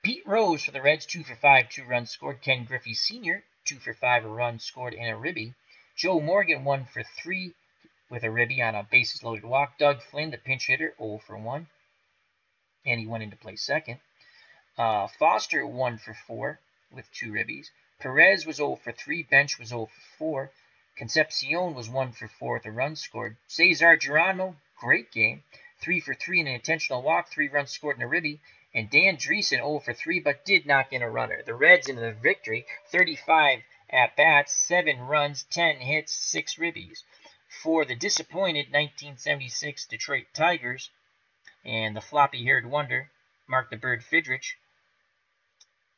Pete Rose for the Reds, 2 for 5, 2 runs scored. Ken Griffey Sr., 2 for 5, a run scored and a ribby. Joe Morgan, 1 for 3. With a ribby on a bases-loaded walk. Doug Flynn, the pinch hitter, 0 for 1. And he went into play second. Foster, 1 for 4 with 2 ribbies. Perez was 0 for 3. Bench was 0 for 4. Concepcion was 1 for 4 with a run scored. Cesar Geronimo, great game. 3 for 3 in an intentional walk. 3 runs scored and a ribby. And Dan Dreesen, 0 for 3, but did knock in a runner. The Reds into the victory, 35 at-bats, 7 runs, 10 hits, 6 ribbies. For the disappointed 1976 Detroit Tigers and the floppy-haired wonder, Mark the Bird Fidrych,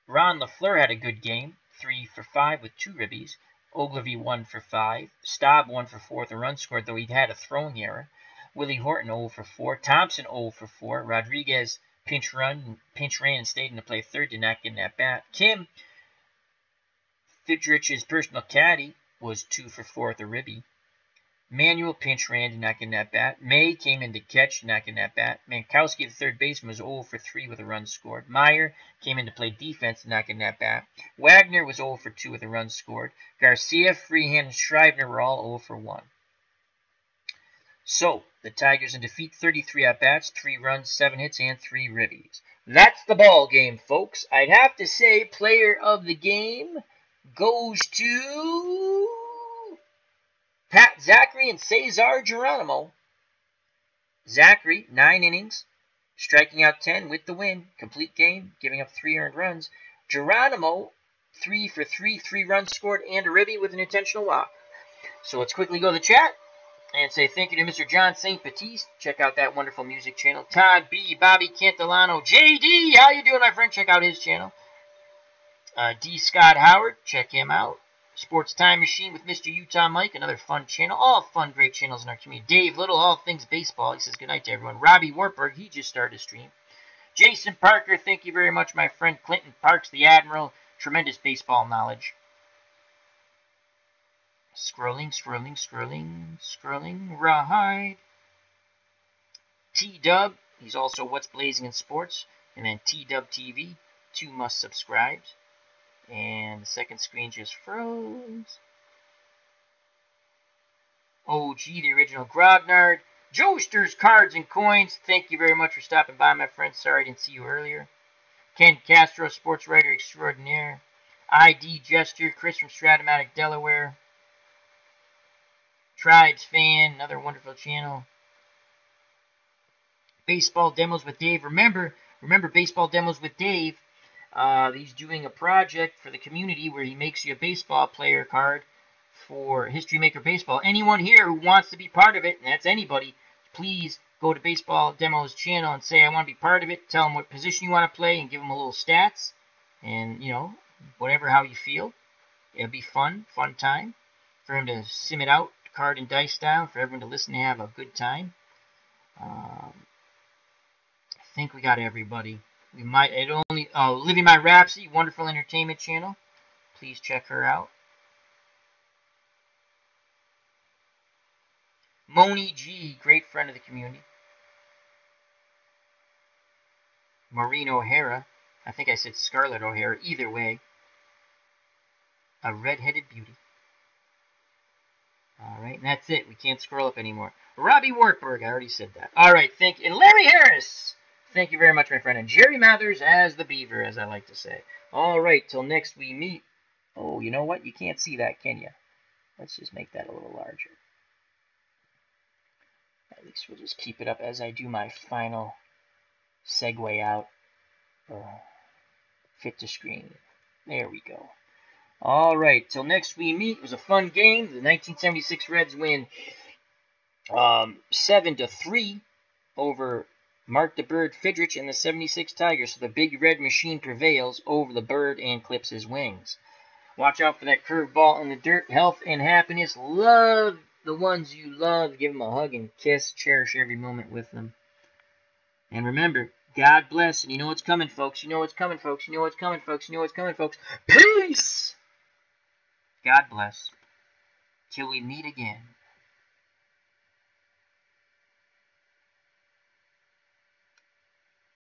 Ron LaFleur had a good game, 3 for 5 with 2 ribbies. Ogilvy 1 for 5. Staub 1 for 4 with a run scored, though he'd had a throwing error. Willie Horton 0 for 4. Thompson 0 for 4. Rodriguez pinch ran and stayed in the play third, did not get in that bat. Kim, Fidrych's personal caddy, was 2 for 4 with a ribby. Manuel pinch ran to not getting that bat. May came in to catch, not getting that bat. Mankowski, the third baseman, was 0 for 3 with a run scored. Meyer came in to play defense, not getting that bat. Wagner was 0 for 2 with a run scored. Garcia, Freehan, and Schreiber were all 0 for 1. So, the Tigers in defeat, 33 at-bats, 3 runs, 7 hits, and 3 ribbies. That's the ball game, folks. I'd have to say player of the game goes to Pat Zachary and Cesar Geronimo. Zachary, 9 innings, striking out 10 with the win. Complete game, giving up 3 earned runs. Geronimo, 3 for 3, 3 runs scored, and a ribby with an intentional walk. So let's quickly go to the chat and say thank you to Mr. John St. Baptiste. Check out that wonderful music channel. Todd B, Bobby Cantilano, JD, how you doing, my friend? Check out his channel. D. Scott Howard, check him out. Sports Time Machine with Mr. Utah Mike, another fun channel. All fun, great channels in our community. Dave Little, all things baseball. He says good night to everyone. Robbie Wartburg, he just started a stream. Jason Parker, thank you very much, my friend. Clinton Parks, the Admiral, tremendous baseball knowledge. Scrolling, right. T-Dub, he's also What's Blazing in Sports. And then T-Dub TV, 2 must subscribes. And the second screen just froze. OG, the original Grognard. Joester's Cards and Coins, thank you very much for stopping by, my friend. Sorry I didn't see you earlier. Ken Castro, sports writer extraordinaire. ID Gesture, Chris from Strat-O-Matic, Delaware. Tribes Fan, another wonderful channel. Baseball Demos with Dave. Remember Baseball Demos with Dave. He's doing a project for the community where he makes you a baseball player card for History Maker Baseball. Anyone here who wants to be part of it, and that's anybody, please go to Baseball Demos channel and say I want to be part of it. Tell him what position you want to play and give him a little stats. And, whatever, how you feel. It'll be fun time for him to sim it out, card and dice style, for everyone to listen and have a good time. I think we got everybody. We might, Living My Rhapsody, wonderful entertainment channel. Please check her out. Moni G, great friend of the community. Maureen O'Hara, I think I said Scarlett O'Hara, either way. A redheaded beauty. Alright, and that's it. We can't scroll up anymore. Robbie Wartburg, I already said that. Alright, thank you. And Larry Harris! Thank you very much, my friend. And Jerry Mathers as the Beaver, as I like to say. Alright, till next we meet. Oh, you know what? You can't see that, can you? Let's just make that a little larger. At least we'll just keep it up as I do my final segue out. Fit to screen. There we go. Alright, till next we meet. It was a fun game. The 1976 Reds win 7-3 over Mark the Bird Fidrych and the 76 Tigers. So the big red machine prevails over the bird and clips his wings. Watch out for that curveball in the dirt. Health and happiness. Love the ones you love. Give them a hug and kiss. Cherish every moment with them. And remember, God bless. And you know what's coming, folks. You know what's coming, folks. You know what's coming, folks. You know what's coming, folks. Peace! God bless. Till we meet again.